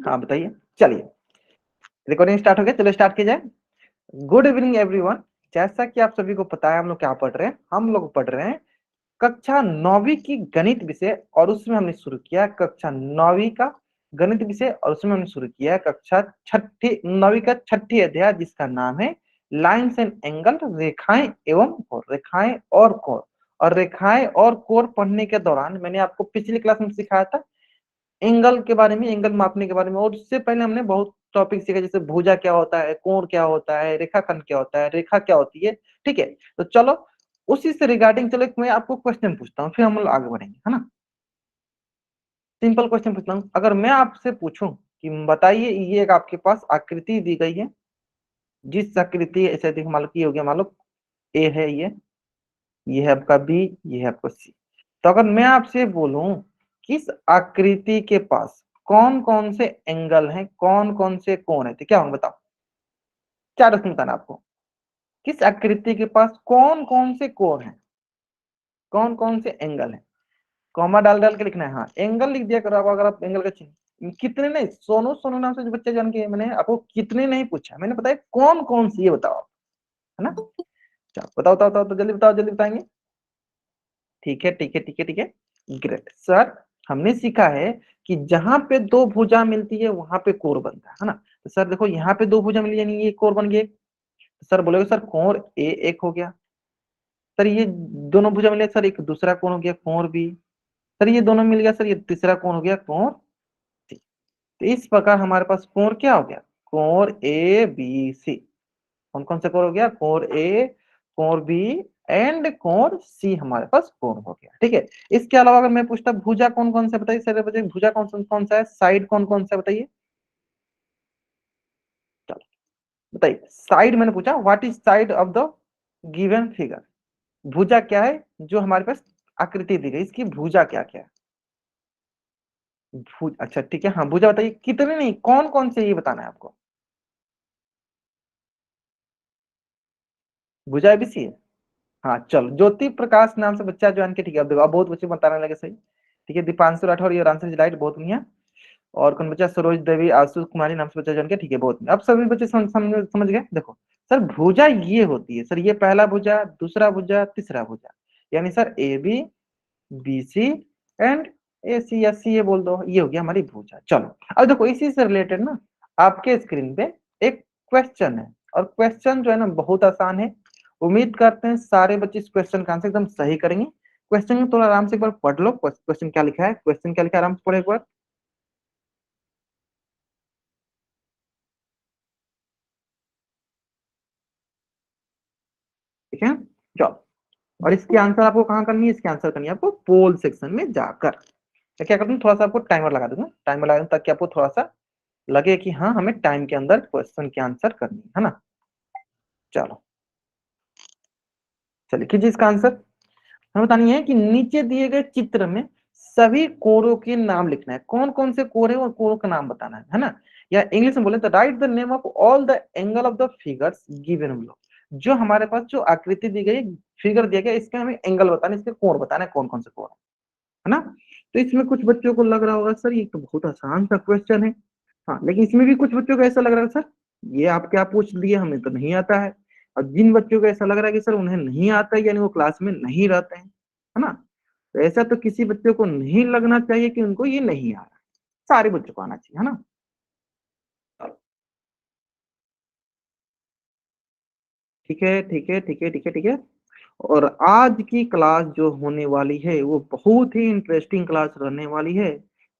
हाँ बताइए। चलिए रिकॉर्डिंग स्टार्ट हो गया, चलो स्टार्ट किया जाए। Good evening everyone. जैसा कि आप सभी को पता है हम लोग क्या पढ़ रहे हैं, हम लोग पढ़ रहे हैं कक्षा 9वीं की गणित विषय, और उसमें हमने शुरू किया कक्षा 9वीं का गणित विषय, और उसमें हमने शुरू किया कक्षा 9वीं का 6ठी अध्याय जिसका नाम है लाइन्स एंड एंगल, रेखाएं एवं कोण, रेखाएं और कोण। और रेखाएं और कोण पढ़ने के दौरान मैंने आपको पिछली क्लास में सिखाया था एंगल के बारे में, एंगल मापने के बारे में, और उससे पहले हमने बहुत टॉपिक सीखा जैसे भुजा क्या होता है, कोण क्या होता है, रेखाखंड क्या होता है, रेखा क्या होती है। ठीक है, तो चलो उसी से रिगार्डिंग चलो मैं आपको क्वेश्चन पूछता हूँ, फिर हम लोग आगे बढ़ेंगे, है ना। सिंपल क्वेश्चन पूछता हूँ, अगर मैं आपसे पूछूं कि बताइए ये एक आपके पास आकृति दी गई है, जिस आकृति ऐसे देखो मान लो की हो गया, मान लो ए है ये है आपका बी, ये है आपका सी। तो अगर मैं आपसे बोलूं किस आकृति के पास कौन कौन से एंगल हैं, कौन कौन से कोण है, तो क्या होंगे बताओ। चार ऑप्शन बताना आपको, किस आकृति के पास कौन कौन से कोण हैं, कौन कौन से एंगल हैं। कॉमा डाल डाल के लिखना है, हाँ एंगल लिख दिया करो आप, अगर आप एंगल का चिन्ह कितने नहीं, सोनू सोनू नाम से जो बच्चे जान के, मैंने आपको कितने नहीं पूछा, मैंने बताया कौन कौन सी, ये बताओ आप, है ना। चलो बताओ बताओ बताओ, तो जल्दी बताओ, जल्दी बताएंगे। ठीक है ठीक है ठीक है ठीक है, ग्रेट सर। हमने सीखा है कि जहां पे दो भुजा मिलती है वहां पे कोण बनता है ना। तो सर देखो यहाँ पे दो भुजा मिली यानी ये कोण बन गया। तो सर बोलोगे सर कोण ए एक हो गया, सर ये दोनों भुजा मिले सर एक दूसरा कोण हो गया कोण बी, सर ये दोनों मिल गया सर ये तीसरा कोण हो गया कोण सी। तो इस प्रकार हमारे पास कोण क्या हो गया, कोण ए बी सी। कौन कौन सा कोण हो गया, कोण ए, कोण बी एंड कोण सी, हमारे पास कोण हो गया। ठीक है, इसके अलावा अगर मैं पूछता भुजा कौन कौन सा बताइए, सर बताइए भुजा कौन कौन सा है, साइड कौन कौन सा बताइए। चलो बताइए, साइड मैंने पूछा what is side of the given figure. भुजा क्या है जो हमारे पास आकृति दी गई, इसकी भुजा क्या क्या है। अच्छा ठीक है, हाँ भुजा बताइए, कितने नहीं कौन कौन से ये बताना है आपको। भुजा एबीसी है, हाँ चलो ज्योति प्रकाश नाम से बच्चा ज्वाइन के, ठीक है। अब देखो अब बहुत बच्चे बताने लगे सही। ठीक है, दीपांशु राठौर ये आंसर राइट, बहुत बढ़िया। और कौन बच्चा, सरोज देवी, आशु कुमारी नाम से बच्चा ज्वाइन के, ठीक है बहुत बढ़िया। अब सभी बच्चे समझ गए। देखो सर भुजा ये होती है, सर ये पहला भुजा, दूसरा भुजा, तीसरा भुजा, यानी sir A B, B C and A C, या सी ए बोल दो, ये हो गया हमारी भुजा। चलो अब देखो इसी से रिलेटेड ना आपके स्क्रीन पे एक क्वेश्चन है, और क्वेश्चन जो है ना बहुत आसान है। उम्मीद करते हैं सारे बच्चे इस क्वेश्चन का आंसर एकदम सही करेंगे। क्वेश्चन थोड़ा आराम से एक बार पढ़ लो, क्वेश्चन क्या लिखा है, क्वेश्चन क्या लिखा है आराम से पढ़ो एक बार। ठीक है, चलो। और इसकी आंसर आपको कहाँ करनी है, इसकी आंसर करनी है आपको पोल सेक्शन में जाकर। तो क्या करते हैं, थोड़ा सा आपको टाइमर लगा दूंगा, टाइमर लगा दूंगा ताकि आपको थोड़ा सा लगे कि हाँ हमें टाइम के अंदर क्वेश्चन की आंसर करनी है ना। चलो चलिए कीजिए इसका आंसर। हमें बतानी है कि नीचे दिए गए चित्र में सभी कोरों के नाम लिखना है, कौन कौन से कोर है और कोरों का नाम बताना है ना। या इंग्लिश में बोले तो right the name of all the angle of the figures given below. जो हमारे पास जो आकृति दी गई, फिगर दिया गया, इसके हमें एंगल बताना है, इसके कोण बताना है, कौन कौन से कोण है ना। तो इसमें कुछ बच्चों को लग रहा होगा सर ये तो बहुत आसान सा क्वेश्चन है, हाँ लेकिन इसमें भी कुछ बच्चों को ऐसा लग रहा है सर ये आप क्या पूछ लिए, हमें तो नहीं आता है। और जिन बच्चों को ऐसा लग रहा है कि सर उन्हें नहीं आता है यानी वो क्लास में नहीं रहते हैं, है ना। तो ऐसा तो किसी बच्चे को नहीं लगना चाहिए कि उनको ये नहीं आ रहा, सारे बच्चों को आना चाहिए, है ना। ठीक है ठीक है ठीक है ठीक है ठीक है। और आज की क्लास जो होने वाली है वो बहुत ही इंटरेस्टिंग क्लास रहने वाली है,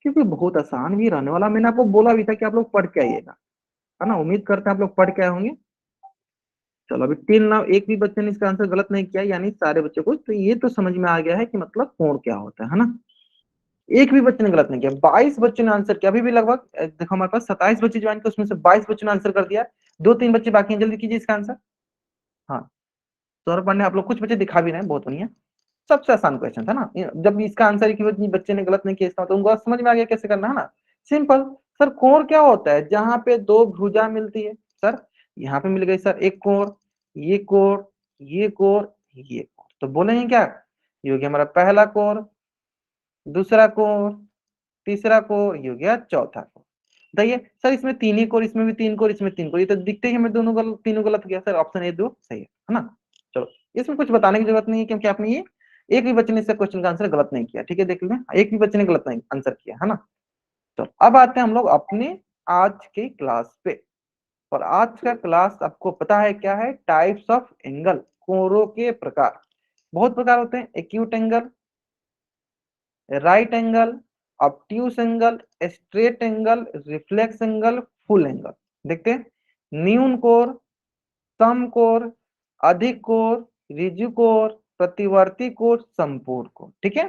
क्योंकि बहुत आसान भी रहने वाला। मैंने आपको बोला भी था कि आप लोग पढ़ के आइएगा, है ना। उम्मीद करते हैं आप लोग पढ़ के आए होंगे। चलो अभी टिल नाउ एक भी बच्चे ने इसका आंसर गलत नहीं किया, यानी सारे बच्चों को तो ये तो समझ में आ गया है कि मतलब कोण क्या होता है ना। एक भी बच्चे ने गलत नहीं किया, 22 बच्चों ने आंसर किया। अभी भी लगभग देखो हमारे पास 27 बच्चे ज्वाइन किए, उसमें से 22 बच्चों ने आंसर कर दिया। दो तीन बच्चे बाकी हैं, जल्दी कीजिए इसका आंसर। हाँ सौरभ पांडे आप लोग कुछ बच्चे दिखा भी रहे हैं, बहुत बढ़िया। सबसे आसान क्वेश्चन था ना, जब इसका आंसर एक भी बच्चे ने गलत नहीं किया इसका मतलब उनको समझ में आ गया कैसे करना है ना। सिंपल। सर कोण क्या होता है, जहां पे दो भुजा मिलती है। सर यहाँ पे मिल गई सर एक कोण, ये कोण, ये कोण, ये कोण, तो बोलेंगे क्या, ये हो गया हमारा पहला कोण, दूसरा कोण, तीसरा कोण, ये हो गया चौथा कोण। बताइए सर, इसमें 3 ही कोर, इसमें भी 3 कोर, इसमें 3 कोर, ये तो दिखते ही हमें दोनों गलत, तीनों गलत गया सर, ऑप्शन ए दो सही है ना। चलो इसमें कुछ बताने की जरूरत नहीं है, क्योंकि आपने ये एक भी बच्चे ने इसका क्वेश्चन का आंसर गलत नहीं किया, ठीक है, देख लें, एक भी बच्चे ने गलत नहीं आंसर किया है ना। तो अब आते हैं हम लोग अपने आज के क्लास पे। और आज का क्लास आपको पता है क्या है, टाइप्स ऑफ एंगल, कोणों के प्रकार। बहुत प्रकार होते हैं, acute angle, right angle, obtuse angle, straight angle, reflex angle, full angle. देखते हैं, न्यून कोर, सम कोर, अधिक कोर, रिजु कोर, प्रतिवर्ती कोर, संपूर्ण कोर, ठीक है।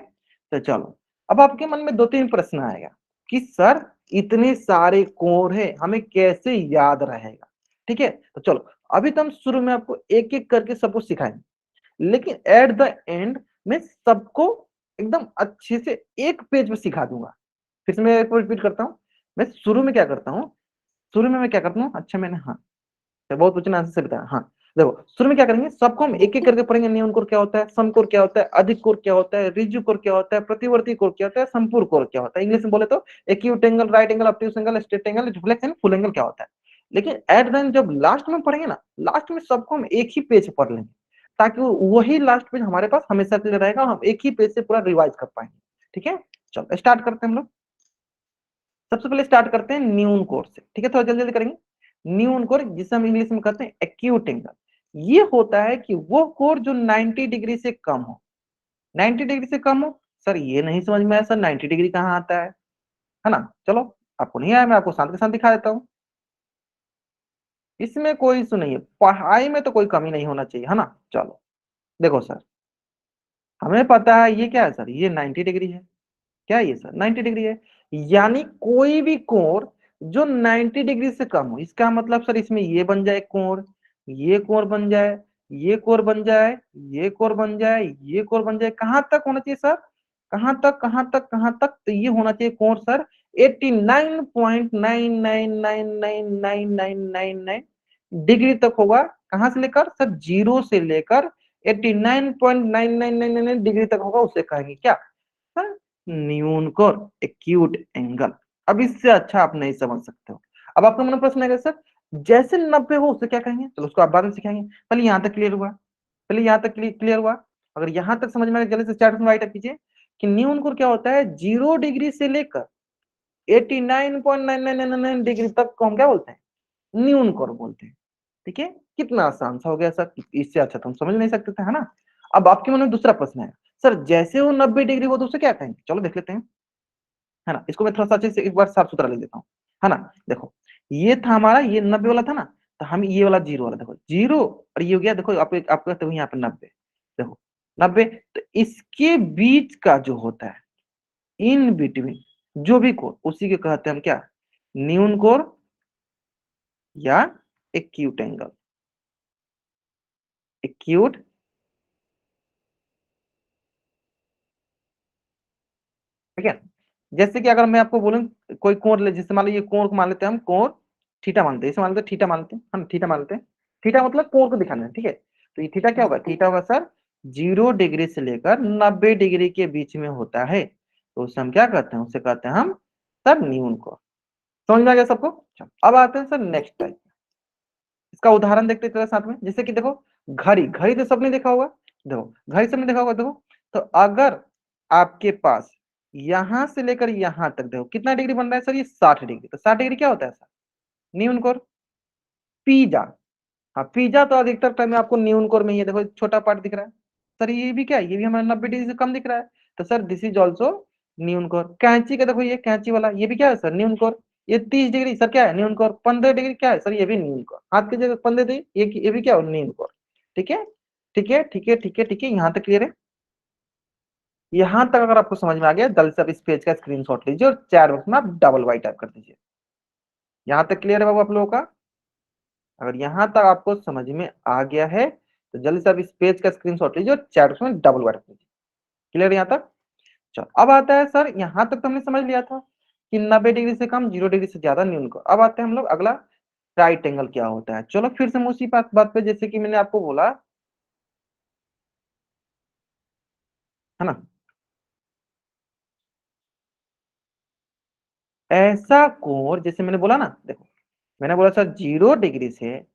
तो चलो अब आपके मन में दो तीन प्रश्न आएगा कि सर इतने सारे कोर है, हमें कैसे याद रहेगा, ठीक है। तो चलो अभी तो हम शुरू में आपको एक एक करके सब कुछ सिखाएंगे, लेकिन एट द एंड मैं सबको एकदम अच्छे से एक पेज पे सिखा दूंगा। फिर से मैं एक रिपीट करता हूँ, मैं शुरू में क्या करता हूँ, शुरू में मैं क्या करता हूँ, अच्छा मैंने, हाँ बहुत क्वेश्चन आंसर से बताया, हाँ देखो शुरू में क्या करेंगे, सबको हम एक एक करके पढ़ेंगे, न्यून कोर क्या होता है, सम कोर क्या होता है, अधिक कोर क्या होता है, रिजु कोर क्या होता है, प्रतिवर्ती कोर क्या होता है, संपूर्ण कोर क्या होता है, इंग्लिश में बोले तो acute angle, right angle, obtuse angle, straight angle, reflex angle, full angle क्या होता है। लेकिन एट द एंड जब लास्ट में पढ़ेंगे ना, लास्ट में सबको हम एक ही पेज पढ़ लेंगे, ताकि वही लास्ट पेज हमारे पास हमेशा के लिए रहेगा, हम एक ही पेज से पूरा रिवाइज कर पाएंगे, ठीक है। चलो स्टार्ट करते हैं हम लोग। सबसे पहले स्टार्ट करते हैं न्यून कोर से, ठीक है, थोड़ा जल्दी जल्दी करेंगे। न्यून कोर जिसे हम इंग्लिश में कहते हैं एक्यूट एंगल, ये होता है कि वो कोर जो 90 डिग्री से कम हो। 90 डिग्री से कम हो, सर ये नहीं समझ में आया सर 90 डिग्री कहाँ आता है ना। चलो आपको नहीं आया, मैं आपको शांत के साथ दिखा देता हूँ। इसमें कोई इशू नहीं है, पढ़ाई में तो कोई कमी नहीं होना चाहिए, है ना। चलो देखो सर, हमें पता है ये क्या है सर, ये 90 डिग्री है, क्या ये सर 90 डिग्री है, यानी कोई भी कोण जो 90 डिग्री से कम हो, इसका मतलब सर इसमें ये बन जाए कोण, ये कोण बन जाए, ये कोण बन जाए, ये कोण बन जाए, ये कोण बन जाए, कहां तक होना चाहिए सर, कहां तक कहां तक कहां तक, तो ये होना चाहिए कोण सर 89.99999999 डिग्री तक होगा। कहां से लेकर सर, जीरो से लेकर 89.9999 डिग्री तक होगा, उसे कहेंगे क्या सर, न्यून कोर एक्यूट एंगल। अब इससे अच्छा आप नहीं समझ सकते हो। अब आपका मन प्रश्न है सर जैसे 90 हो उसे क्या कहेंगे, चलो उसको आप बाद में सिखाएंगे, पहले यहां तक क्लियर हुआ, पहले यहां तक क्लियर हुआ। अगर यहां तक समझ में आए जल्दी से चैट में राइट कीजिए कि न्यून कोर क्या होता है, 0 डिग्री से लेकर 89.9999 डिग्री तक को हम क्या बोलते हैं, न्यून कोर बोलते हैं, ठीक है। कितना आसान सा हो गया सर, इससे अच्छा तो हम समझ नहीं सकते थे, है ना। अब आपके मन में दूसरा प्रश्न है, सर जैसे वो 90 डिग्री हो तो उसे क्या कहेंगे, चलो देख लेते हैं, है ना। इसको मैं थोड़ा सा अच्छे से एक बार साफ सुथरा लिख देता हूँ, है ना। देखो ये था हमारा, ये 90 वाला था ना, तो हम ये वाला जीरो वाला, देखो जीरो और ये हो गया, देखो आपको कहते हो यहाँ पे 90, देखो 90, तो इसके बीच का जो होता है, इन बिटवीन जो भी कोण, उसी के कहते हैं हम क्या, न्यून कोण या एक्यूट एंगल, एक्यूट, ठीक है। जैसे कि अगर मैं आपको बोलूं कोई कोण ले, जैसे मान लो ये कोण को मान लेते हैं हम, कोण थीटा मानते हैं, इसे मान लेते हैं थीटा मानते हैं हम, थीटा मानते हैं, थीटा मतलब कोण को दिखाना है, ठीक है। तो ये थीटा क्या होगा, थीटा होगा सर 0 डिग्री से लेकर 90 डिग्री के बीच में होता है, तो उसे हम क्या कहते हैं, उसे कहते हैं हम सर न्यून कोण। समझ में आ गया सबको। चलो, अब आते हैं सर नेक्स्ट टाइप, इसका उदाहरण देखते हैं साथ में। जैसे कि देखो घड़ी, घड़ी तो सबने देखा होगा, देखो घड़ी सबने देखा होगा, देखो तो अगर आपके पास यहां से लेकर यहां तक देखो कितना डिग्री बन रहा है सर, ये 60 डिग्री, तो 60 डिग्री क्या होता है सर, न्यून कोर। पिज्जा, हाँ पिज्जा तो अधिकतर टाइम में आपको न्यून कोर में ही है, देखो छोटा पार्ट दिख रहा है सर, ये भी क्या है, ये भी हमारा 90 डिग्री से कम दिख रहा है, तो सर दिस इज ऑल्सो न्यून कोर। कैंची का देखो, ये कैंची वाला ये भी क्या है सर, न्यून कोर। ये 30 डिग्री सर क्या है, न्यून कोर। 15 डिग्री क्या है सर, ये भी न्यून कोर। हाथ की जगह 15 डिग्री, ये भी क्या है, न्यून कोर। ठीक है ठीक है ठीक है ठीक है ठीक है, यहाँ तक क्लियर है। यहाँ तक अगर आपको समझ में आ गया, जल्दी से आप इस पेज का स्क्रीनशॉट लीजिए और चैट बॉक्स में आप डबल वाई टाइप कर दीजिए। यहाँ तक क्लियर है बाबू आप लोगों का। अगर यहाँ तक आपको समझ में आ गया है तो जल्दी से आप इस पेज का स्क्रीनशॉट लीजिए और चैट बॉक्स में डबल वाई टाइप कीजिए। क्लियर यहाँ तक। चलो अब आता है सर, यहाँ तक तो हमने समझ लिया था कि 90 डिग्री से कम, 0 डिग्री से ज्यादा न्यून को। अब आते हैं हम लोग अगला, राइट एंगल क्या होता है। चलो फिर से हम उसी बात पे, जैसे कि मैंने आपको बोला, है ना, ऐसा कोण, जैसे मैंने बोला ना, देखो मैंने बोला सर 0 डिग्री से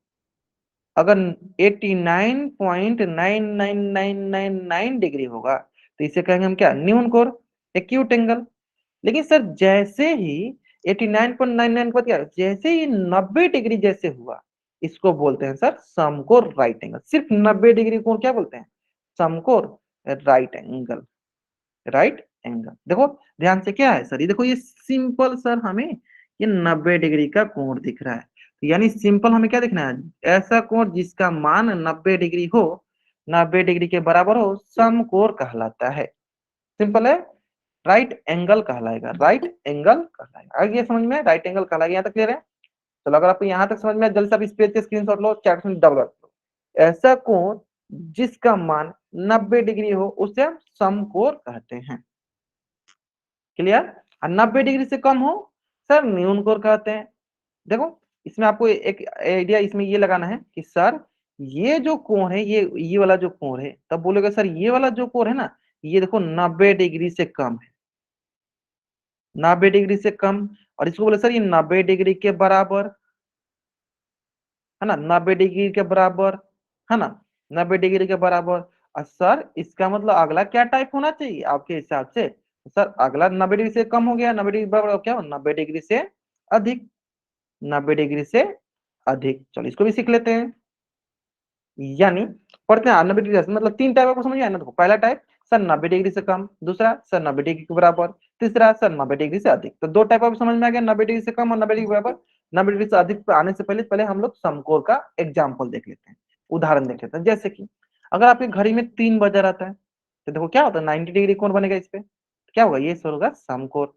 अगर 89.99999 डिग्री होगा तो इसे कहेंगे हम क्या, न्यून कोण, एक्यूट एंगल। लेकिन सर जैसे ही 89.99 के बाद क्या, जैसे ही 90 डिग्री जैसे हुआ, इसको बोलते हैं सर समकोण राइट एंगल। सिर्फ 90 डिग्री कोण क्या बोलते हैं, समकोण राइट एंगल, राइट एंगल। देखो ध्यान से, क्या है सर, ये देखो ये सिंपल सर हमें ये 90 डिग्री का कोण दिख रहा है, तो यानी सिंपल हमें क्या दिखना है, ऐसा कोण जिसका मान 90 डिग्री हो, 90 डिग्री के बराबर हो, समकोण कहलाता है। सिंपल है, राइट एंगल कहलाएगा, राइट एंगल कहलाएगा। आगे ये समझ में, राइट एंगल कहलाएगा। यहाँ तक क्लियर है? चलो अगर आपको यहाँ तक समझ में, जल्दी से आप इस पेज के स्क्रीनशॉट लो, चैट में डबल लो। ऐसा कोण जिसका मान 90 डिग्री हो उसे हम समकोण कहते हैं। क्लियर? और 90 डिग्री से कम हो सर न्यून कोण कहते हैं। देखो इसमें आपको एक आइडिया इसमें ये लगाना है कि सर ये जो कोण है, ये वाला जो कोण है, तब बोलेगा सर ये वाला जो कोण है ना, ये देखो 90 डिग्री से कम है, 90 डिग्री से कम। और इसको बोले सर ये 90 डिग्री के बराबर है ना, 90 डिग्री के बराबर है ना, 90 डिग्री के बराबर। और सर इसका मतलब अगला क्या टाइप होना चाहिए आपके हिसाब से, सर अगला 90 डिग्री से कम हो गया, 90 डिग्री बराबर क्या हो, 90 डिग्री से अधिक, 90 डिग्री से अधिक। चलो इसको भी सीख लेते हैं। यानी पढ़ते हैं 90 डिग्री से मतलब तीन टाइप आपको समझ में आया ना। देखो पहला टाइप सर 90 डिग्री से कम, दूसरा सर 90 डिग्री के बराबर, तीसरा सर 90 डिग्री से अधिक। तो दो टाइप आपको समझ में आ गया, 90 डिग्री से कम और 90 डिग्री के बराबर। 90 डिग्री से अधिक पे आने से पहले पहले हम लोग समकोण का एग्जाम्पल देख लेते हैं, उदाहरण देख लेते हैं। जैसे कि अगर आपके घड़ी में 3 बजा रहता है तो देखो क्या होता है, 90 डिग्री कोण बनेगा इस पे, क्या होगा, ये सर होगा समकोण।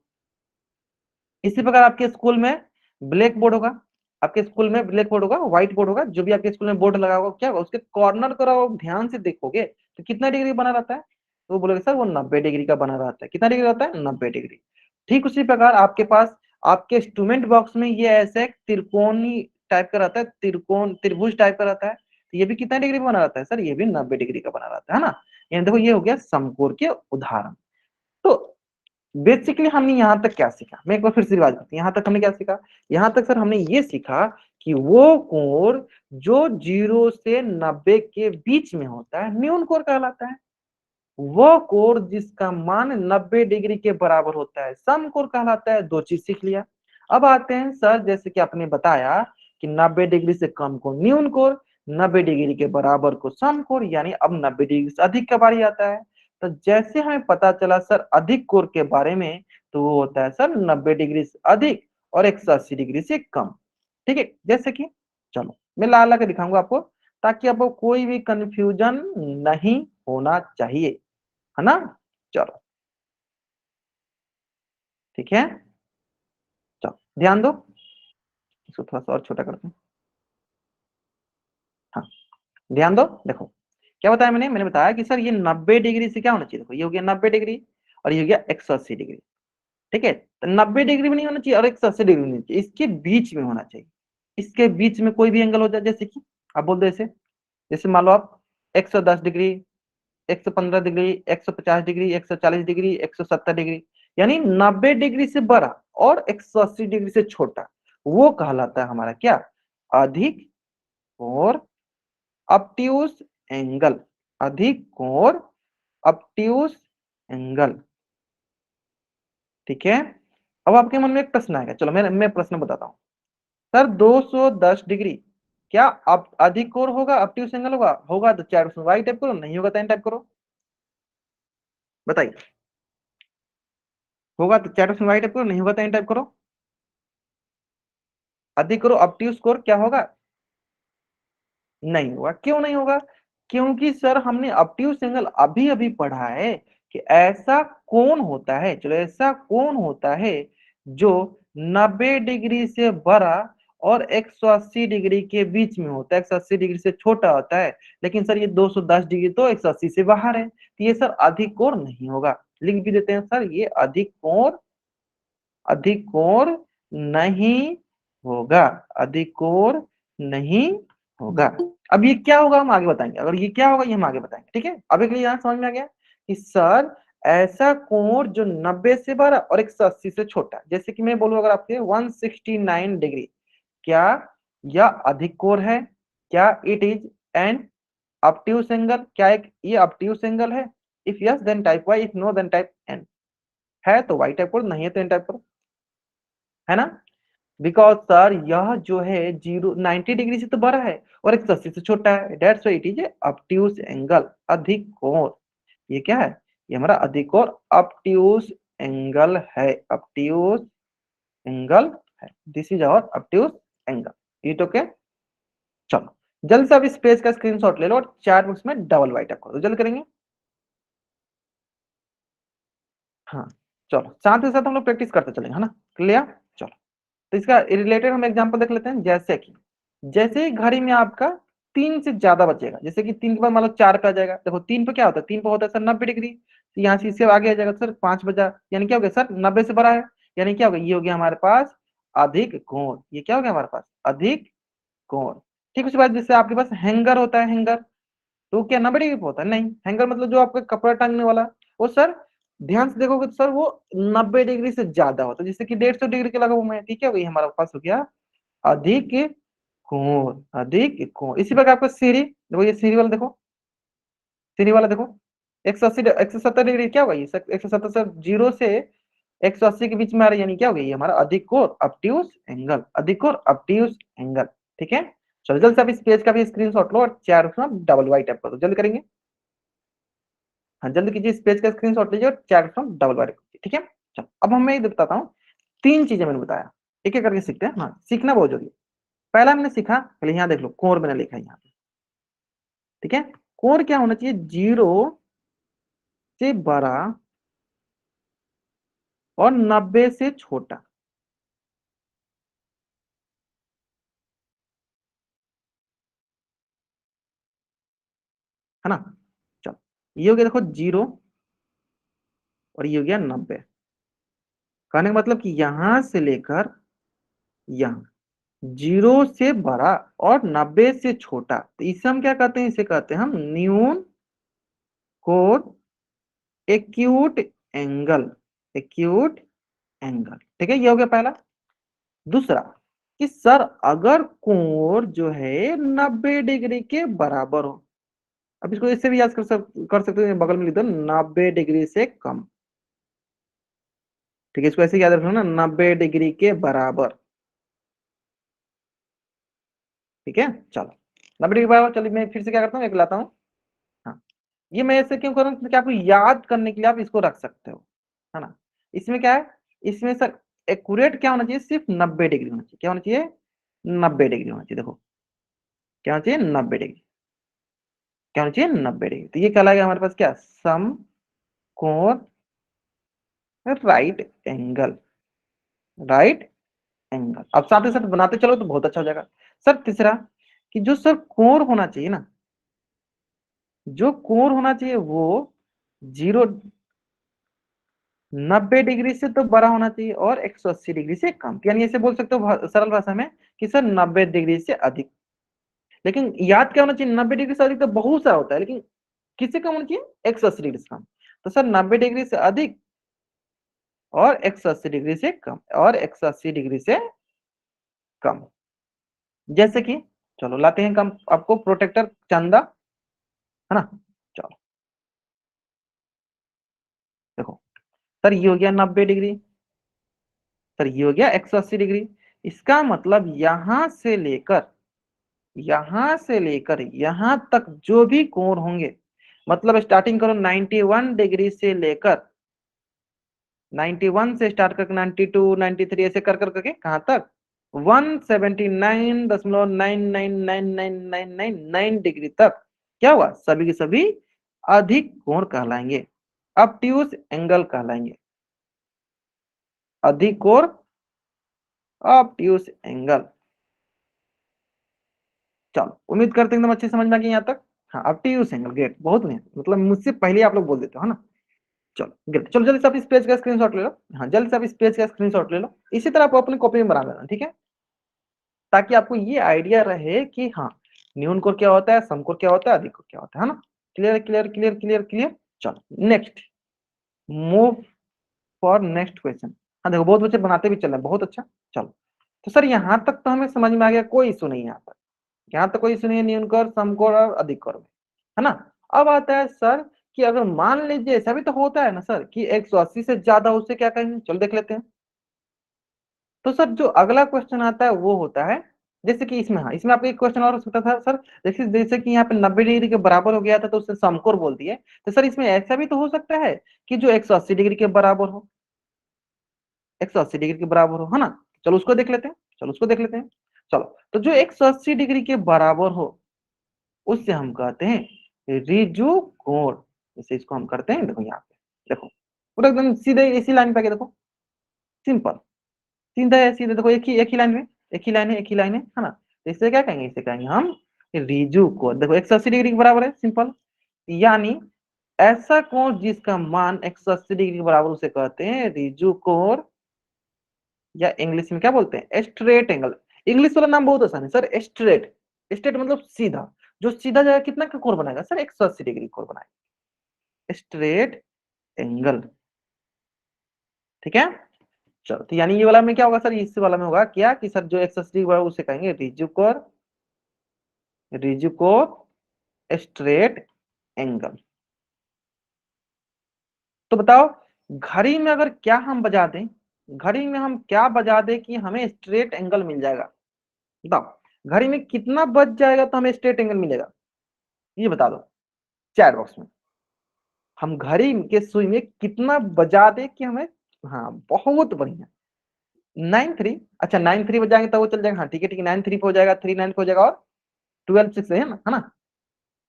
इसी प्रकार आपके स्कूल में ब्लैक बोर्ड होगा, आपके स्कूल में ब्लैक बोर्ड होगा, व्हाइट बोर्ड होगा, जो भी आपके स्कूल में बोर्ड लगा होगा, क्या होगा उसके कॉर्नर को आप ध्यान से देखोगे तो कितना डिग्री बना रहता है, तो वो बोलेगा सर वो 90 डिग्री का बना रहता है। कितना डिग्री रहता है, 90 डिग्री। ठीक उसी प्रकार आपके पास आपके इंस्ट्रूमेंट बॉक्स में ये ऐसे त्रिकोणी टाइप का रहता है, त्रिकोण त्रिभुज टाइप का रहता है, तो ये भी कितना डिग्री बना रहता है, सर ये भी 90 डिग्री का बना रहता है ना। ये देखो ये हो गया समकोण के उदाहरण। तो बेसिकली हमने यहाँ तक क्या सीखा, मैं एक बार फिर से रिवाइज करती हूँ, यहाँ तक हमने क्या सीखा, यहाँ तक सर हमने ये सीखा कि वो कोण जो 0 से 90 के बीच में होता है न्यून कोण कहलाता है, वो कोण जिसका मान 90 डिग्री के बराबर होता है समकोण कहलाता है। दो चीज सीख लिया। अब आते हैं सर, जैसे कि आपने बताया कि 90 डिग्री से कम को न्यून कोण, 90 डिग्री के बराबर को समकोण, यानी अब 90 डिग्री से अधिक का बारी आता है। तो जैसे हमें पता चला सर अधिक कोण के बारे में, तो वो होता है सर 90 डिग्री से अधिक और 180 डिग्री से कम। ठीक है, जैसे कि चलो मैं ला ला के दिखाऊंगा आपको, ताकि आपको कोई भी कंफ्यूजन नहीं होना चाहिए, है ना। चलो ठीक है, चलो ध्यान दो, इसको थोड़ा सा और छोटा करते हैं। हाँ ध्यान दो, देखो क्या बताया मैंने, बताया कि सर ये 90 डिग्री से क्या होना चाहिए, देखो ये हो गया 90 डिग्री और ये हो गया 180 डिग्री। ठीक है, तो 90 डिग्री भी नहीं होना चाहिए और 180 डिग्री नहीं चाहिए, इसके बीच में होना चाहिए। इसके बीच में कोई भी एंगल हो जाए, जैसे कि आप बोल दो ऐसे, जैसे मान लो आप 110 degree, 115 degree, 150 degree, 140 degree, 170 degree, यानी 90 डिग्री से बड़ा और 180 डिग्री से छोटा, वो कहलाता है हमारा क्या, अधिक और ऑब्ट्यूज एंगल, अधिक कोण ऑब्ट्यूज एंगल। ठीक है, अब आपके मन में एक प्रश्न आएगा, चलो मैं प्रश्न बताता हूं। सर 210 डिग्री क्या अब अधिक कोण होगा, ऑब्ट्यूज एंगल होगा, होगा तो चार वाई टाइप करो, नहीं होगा तो एन टाइप करो, बताइए। होगा तो चार वाई टाइप करो, नहीं होगा तो एन टाइप करो। अधिक करो, ऑब्ट्यूज कोण क्या होगा, नहीं होगा। क्यों नहीं होगा, क्योंकि सर हमने ऑब्ट्यूज एंगल अभी अभी पढ़ा है कि ऐसा कोण होता है, चलो ऐसा कोण होता है जो 90 डिग्री से बड़ा और 180 डिग्री के बीच में होता है, 180 डिग्री से छोटा होता है। लेकिन सर ये 210 डिग्री तो 180 से बाहर है, तो ये सर अधिक कोण नहीं होगा। लिख भी देते हैं सर, ये अधिक कोण नहीं होगा, अधिक कोण नहीं होगा। अब ये क्या होगा हम आगे बताएंगे, अगर ये क्या होगा ये हम आगे बताएंगे। ठीक है, अब एक यहाँ समझ में आ गया कि सर ऐसा कोण जो 90 से बड़ा और 180 से छोटा। जैसे कि मैं बोलूँ अगर आपसे 169 डिग्री, क्या यह अधिक कोण है? क्या it is an obtuse angle? क्या एक ये ऑब्ट्यूज एंगल है? If yes then type Y, if no then type N. है तो वाई टाइप करो, नहीं है तो एन टाइप करो, है ना। बिकॉज सर यह जो है 90 डिग्री से तो बड़ा है और 180 से छोटा है, that's why it is obtuse angle, अधिक कोण। ये क्या है? ये हमारा अधिक और ऑब्ट्यूज एंगल है, ऑब्ट्यूज एंगल है। This is our obtuse angle. It okay. चलो जल्द से अब इस पेज का स्क्रीनशॉट ले लो और चैट बॉक्स में डबल वाइट कर दो, जल्द करेंगे। हाँ चलो, साथ ही साथ हम लोग प्रैक्टिस करते चलेंगे, है ना। क्लियर। चलो तो इसका रिलेटेड हम एग्जांपल देख लेते हैं। जैसे कि जैसे ही घड़ी में आपका 3 से ज्यादा बचेगा, जैसे कि 3 के बाद मान लो 4 पे आ जाएगा। देखो 3 पे क्या होता है, 3 पे होता है सर 90 डिग्री, तो यहाँ से इससे आगे आ जाएगा सर 5 बजा, यानी क्या हो गया सर 90 से बड़ा है, यानी क्या हो गया, ये हो गया हमारे पास अधिक कोण। ये क्या हो गया हमारे पास, अधिक कोण। ठीक, उसके बाद जैसे आपके पास हैंगर होता है, हैंगर तो क्या 90 डिग्री पे होता है? नहीं, हैंगर मतलब जो आपका कपड़ा टांगने वाला, वो सर ध्यान से देखोगे तो सर वो 90 डिग्री से ज्यादा होता है, जैसे कि 150 डिग्री के लगा हुआ है। ठीक है, वही हमारे पास हो गया अधिक कोण, अधिक कोण। इसी प्रकार आपको सीढ़ी देखो, ये सीढ़ी वाला देखो, सीढ़ी वाला देखो 180 170 डिग्री क्या होगा, ये 170 से 0 से 180 के बीच में आ रहा है, यानी क्या हो गया, ये हमारा अधिक कोण ऑब्ट्यूज एंगल, अधिक कोण ऑब्ट्यूज एंगल। ठीक है, चलो जल्द से आप इस पेज का भी स्क्रीनशॉट लो और चार डबल वाई टैप कर दो, जल्द करेंगे। हाँ जल्द कीजिए, इस पेज का स्क्रीनशॉट लीजिए और चैट डबल वाई कीजिए। ठीक है, चलो अब हम मैं ये बताता हूँ, 3 चीजें मैंने बताया, एक एक करके सीखते हैं। हाँ सीखना बहुत जरूरी है। पहला हमने सीखा, पहले यहाँ देख लो कोण मैंने लिखा है यहाँ पे। ठीक है, कोण क्या होना चाहिए, 0 से बड़ा और 90 से छोटा। है ना। चलो ये हो गया देखो 0 और ये हो गया 90। कहने का मतलब कि यहां से लेकर यहाँ 0 से बड़ा और 90 से छोटा, तो इसे हम क्या कहते हैं, इसे कहते हैं हम न्यून कोण एक्यूट एंगल, एक्यूट एंगल। ठीक है, ये हो गया पहला। दूसरा कि सर अगर कोण जो है 90 डिग्री के बराबर हो, अब इसको इससे भी याद कर सकते हो, बगल में लिख दो 90 डिग्री से कम। ठीक है, इसको ऐसे याद रखना ना, 90 डिग्री के बराबर। ठीक है, चलो 90 डिग्री के बराबर। चलिए मैं फिर से क्या करता हूँ, एक लाता हूँ। हाँ, ये मैं ऐसे क्यों कर रहा हूँ कि आपको याद करने के लिए आप इसको रख सकते हो, है ना। इसमें क्या है, इसमें सर एक्यूरेट क्या होना चाहिए, सिर्फ 90 डिग्री होना चाहिए। क्या होना चाहिए, 90 डिग्री होना चाहिए। देखो क्या होना चाहिए, 90 डिग्री। क्या होना चाहिए, 90 डिग्री। तो ये कहलाएगा हमारे पास क्या, सम कोण राइट एंगल, राइट एंगल। अब साथ ही साथ बनाते चलो तो बहुत अच्छा हो जाएगा। सर तीसरा कि जो सर कोण होना चाहिए ना, जो कोण होना चाहिए वो 0 90 डिग्री से तो बड़ा होना चाहिए और 180 डिग्री से कम, यानी ऐसे बोल सकते हो सरल भाषा में कि सर 90 डिग्री से अधिक। लेकिन याद क्या होना चाहिए, 90 डिग्री से अधिक तो बहुत सारा होता है, लेकिन किससे कम होना चाहिए, 180 डिग्री से कम। तो सर 90 डिग्री से अधिक और 180 डिग्री से कम, और 180 डिग्री से कम। जैसे कि चलो लाते हैं कम आपको प्रोटेक्टर चंदा, है ना। चलो देखो सर ये हो गया 90 डिग्री, सर ये हो गया 180 डिग्री। इसका मतलब यहां से लेकर यहां तक जो भी कोण होंगे, मतलब स्टार्टिंग करो 91 डिग्री से लेकर 91 से स्टार्ट करके 92 93 ऐसे कर करके कहां तक, 179.9999999 डिग्री तक क्या हुआ, सभी के सभी अधिक कोण कहलाएंगे, ऑब्ट्यूज एंगल कहलाएंगे, अधिक कोण ऑब्ट्यूज एंगल। चलो उम्मीद करते हैं एकदम अच्छे समझ में आ गई यहाँ तक। हाँ ऑब्ट्यूज एंगल, ग्रेट, बहुत नहीं मतलब मुझसे पहले आप लोग बोल देते हो, है ना। चलो ग्रेट, चलो जल्दी से आप इस पेज का स्क्रीनशॉट ले लो। हाँ जल्दी से आप इस पेज का स्क्रीनशॉट ले लो, इसी तरह आप अपनी कॉपी में बना लेना। ठीक है, ताकि आपको ये आइडिया रहे कि हाँ न्यून कोण क्या होता है, सम कोण क्या होता है, अधिक कोण क्या होता है ना। Clear clear clear clear clear. चलो next, move for next question. हाँ देखो बहुत बच्चे बनाते भी चल रहे हैं, बहुत अच्छा। चलो तो सर यहाँ तक तो हमें समझ में आ गया, कोई इशू नहीं है यहाँ तक, यहाँ तक कोई इशू नहीं है न्यूनकर समकोण और अधिककोण में, है ना। अब आता है सर कि अगर मान लीजिए ऐसा भी तो होता है ना सर कि 180 से ज्यादा, उससे क्या कहेंगे, चलो देख लेते हैं। तो सर जो अगला क्वेश्चन आता है वो होता है, जैसे कि इसमें, हाँ इसमें आपको एक क्वेश्चन और हो सकता था सर, जैसे जैसे कि यहाँ पे 90 डिग्री के बराबर हो गया था तो उससे समकोण बोल दिए, तो सर इसमें ऐसा भी तो हो सकता है कि जो 180 डिग्री के बराबर हो, 180 डिग्री के बराबर हो, है ना। चलो उसको देख लेते हैं, चलो उसको देख लेते हैं। चलो तो जो 180 डिग्री के बराबर हो उससे हम कहते हैं रिजु कोण। जैसे इसको हम करते हैं, देखो यहाँ पे देखो पूरा एकदम सीधे इसी लाइन पे आके देखो, सिंपल सीधा है, सीधे देखो एक ही लाइन में, एक ही लाइन है, एक ही लाइन है ना। तो इसे क्या कहेंगे, इसे कहेंगे हम रिजु कोण। देखो 180 डिग्री के बराबर है, सिंपल। यानी ऐसा कोण जिसका मान 180 डिग्री के बराबर उसे कहते हैं रिजु कोण, या इंग्लिश में क्या बोलते हैं, स्ट्रेट एंगल। इंग्लिश वाला नाम बहुत आसान है सर, स्ट्रेट। स्ट्रेट मतलब सीधा, जो सीधा जाएगा कितना का कोण बनाएगा सर, 180 डिग्री कोण बनाएगा, स्ट्रेट एंगल। ठीक है। चलो तो यानी ये वाला में क्या होगा सर, इस वाला में होगा क्या कि सर जो 180 बड़ा उसे कहेंगे रिजु कोण, रिजु कोण स्ट्रेट एंगल। तो बताओ घड़ी में अगर क्या हम बजा दें, घड़ी में हम क्या बजा दें कि हमें स्ट्रेट एंगल मिल जाएगा, बताओ घड़ी में कितना बज जाएगा तो हमें स्ट्रेट एंगल मिलेगा, ये बता दो चैट बॉक्स में। हम घड़ी के सुई में कितना बजा दे कि हमें, हाँ बहुत बढ़िया, 9 3। अच्छा 9 3 बजाएंगे तो वो चल जाएगा, हाँ ठीक है ठीक है, 9 3 पे हो जाएगा, 3 9 पे हो जाएगा, और 12 6 है ना।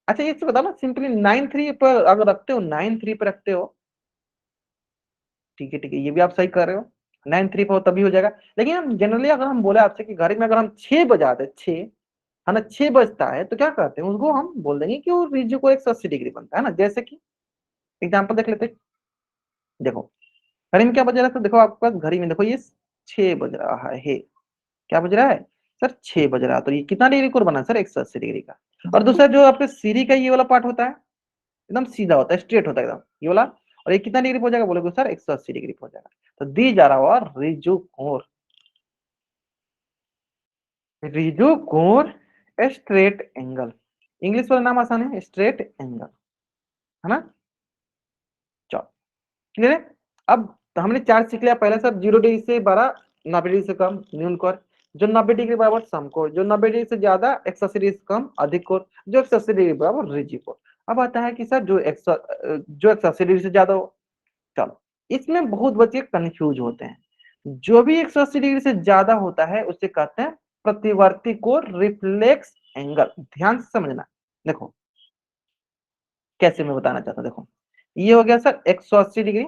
अच्छा ये बताओ ना सिंपली 9 3 पर अगर रखते हो, 9 3 पे रखते हो, ठीक है ये भी आप सही कर रहे हो, 9 3 पे हो तभी हो जाएगा। लेकिन हम जनरली अगर हम बोले आपसे कि घड़ी में अगर हम 6 बजा दे, 6 है ना, 6 बजता है तो क्या करते हैं उसको, हम बोल देंगे कि वो रिजु को 180 डिग्री बनता है ना। जैसे कि एग्जाम्पल देख लेते हैं, देखो घड़ी में क्या बज रहा है, तो देखो आपके पास घड़ी में देखो ये 6 बज रहा है, क्या बज रहा है सर, 6 बज रहा है। तो ये कितना डिग्री कोण बना सर, 180 डिग्री का। और दूसरा जो आपके सीढ़ी का ये वाला पार्ट होता है एकदम सीधा होता है, स्ट्रेट होता है एकदम ये वाला, और ये कितना डिग्री पे हो जाएगा बोलोगे सर, 180 डिग्री पे हो जाएगा। तो दी जा रहा हुआ रिजु कोण, रिजु कोण स्ट्रेट एंगल, इंग्लिश वाला नाम आसान है, स्ट्रेट एंगल, है ना। चलो क्लियर है। अब तो हमने चार सीख लिया, पहले सर 0 डिग्री से बड़ा, 90 डिग्री से कम न्यून कोण, जो 90 डिग्री बराबर समकोण, जो 90 डिग्री से ज्यादा 180 डिग्री से कम अधिक कोण, जो 180 डिग्री बराबर रिजु कोण। अब आता है कि सर जो 180 डिग्री से ज्यादा हो। चलो इसमें बहुत बच्चे कंफ्यूज होते हैं, जो भी 180 डिग्री से ज्यादा होता है उसे कहते हैं प्रतिवर्ती कोण, रिफ्लेक्स एंगल। ध्यान से समझना, देखो कैसे मैं बताना चाहता हूं, देखो ये हो गया सर 180 डिग्री,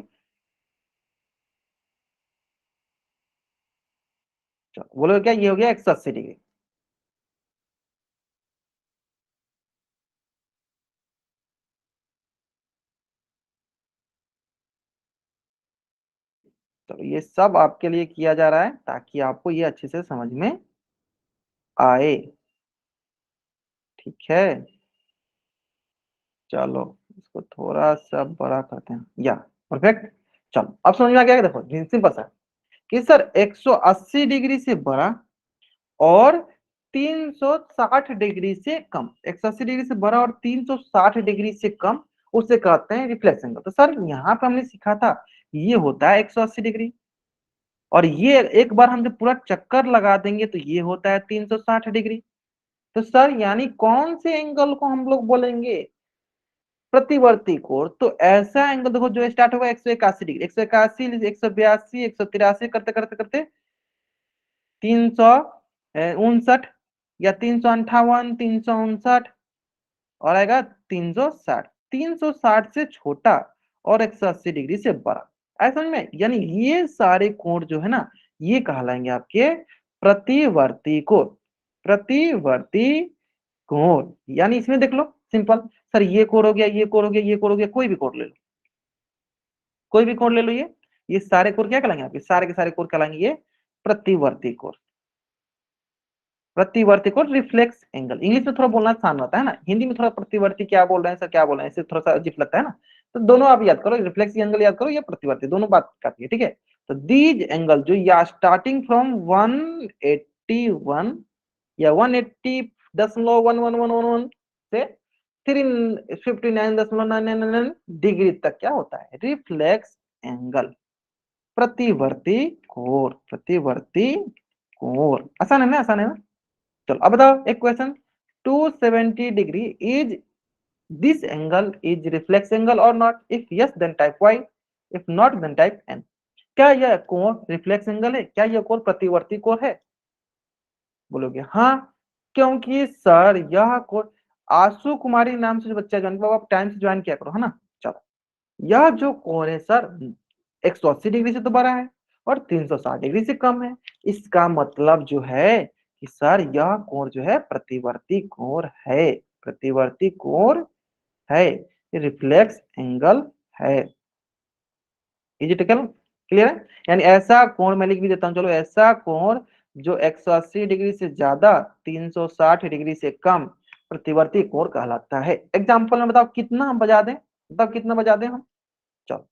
चलो बोलो क्या, ये हो गया 180 डिग्री। चलो ये सब आपके लिए किया जा रहा है ताकि आपको ये अच्छे से समझ में आए, ठीक है। चलो इसको थोड़ा सा बड़ा करते हैं, या परफेक्ट। चलो अब समझ में आ गया, देखो सिंपल सा कि सर 180 डिग्री से बड़ा और 360 डिग्री से कम, 180 डिग्री से बड़ा और 360 डिग्री से कम, उसे कहते हैं रिफ्लेक्स एंगल। तो सर यहाँ पे हमने सीखा था ये होता है 180 डिग्री, और ये एक बार हम जब पूरा चक्कर लगा देंगे तो ये होता है 360 डिग्री। तो सर यानी कौन से एंगल को हम लोग बोलेंगे, प्रतिवर्ती कोण। तो ऐसा एंगल देखो जो स्टार्ट होगा 181 डिग्री, 181, 182, 183 करते करते करते 359 या 358, 359 और आएगा 360, 360 से छोटा और 180 डिग्री से बड़ा, ऐसा समझ में। यानी ये सारे कोण जो है ना ये कहलाएंगे आपके प्रतिवर्ती कोण, प्रतिवर्ती कोण। यानी इसमें देख लो सिंपल, सर ये कोण हो गया, ये कोण हो गया, ये कोण हो गया, कोई भी कोण ले लो, कोई भी कोण ले लो, ये सारे कोण क्या कहलाएंगे आपके, सारे के सारे कोण कहलाएंगे ये प्रतिवर्ती कोण, प्रतिवर्ती कोण रिफ्लेक्स एंगल। इंग्लिश में थोड़ा बोलना आसान रहता है ना, हिंदी में थोड़ा प्रतिवर्ती क्या बोल रहे हैं सर, क्या बोल रहे हैं, इससे थोड़ा सा अजीब लगता है ना। तो दोनों आप याद करो, रिफ्लेक्स एंगल याद करो या प्रतिवर्ती, दोनों बात काफी है, ठीक है। तो दीज एंगल जो या स्टार्टिंग फ्रॉम 181 या 180.1111 से 359.999 डिग्री तक क्या होता है, रिफ्लेक्स एंगल, प्रतिवर्ती कोण, प्रतिवर्ती कोण। आसान है ना, आसान है ना। चलो अब बताओ एक question, 270 degree is this angle is reflex angle और not, if yes then type Y, if not then type N. क्या यह कोण रिफ्लेक्स एंगल है, क्या यह कोण प्रतिवर्ती कोण है? बोलोगे हाँ, क्योंकि सर यह कोण, आशु कुमारी नाम से जो बच्चा ज्वाइन किया, आप टाइम से ज्वाइन किया करो, है ना। चलो, यह जो कोण है सर 180 डिग्री से तो बड़ा है और 360 डिग्री से कम है। इसका मतलब जो है कि सर यह कोण जो है प्रतिवर्ती कोण है, प्रतिवर्ती कोण है, रिफ्लेक्स एंगल है। इज इट क्लियर है? यानी ऐसा कोण मैं लिख भी देता हूं, चलो, ऐसा कोण जो 180 डिग्री से ज्यादा 360 डिग्री से कम प्रतिवर्ती कोण कहलाता है। एग्जाम्पल में बताओ कितना हम बजा दें, बताओ कितना बजा दें हम। चलो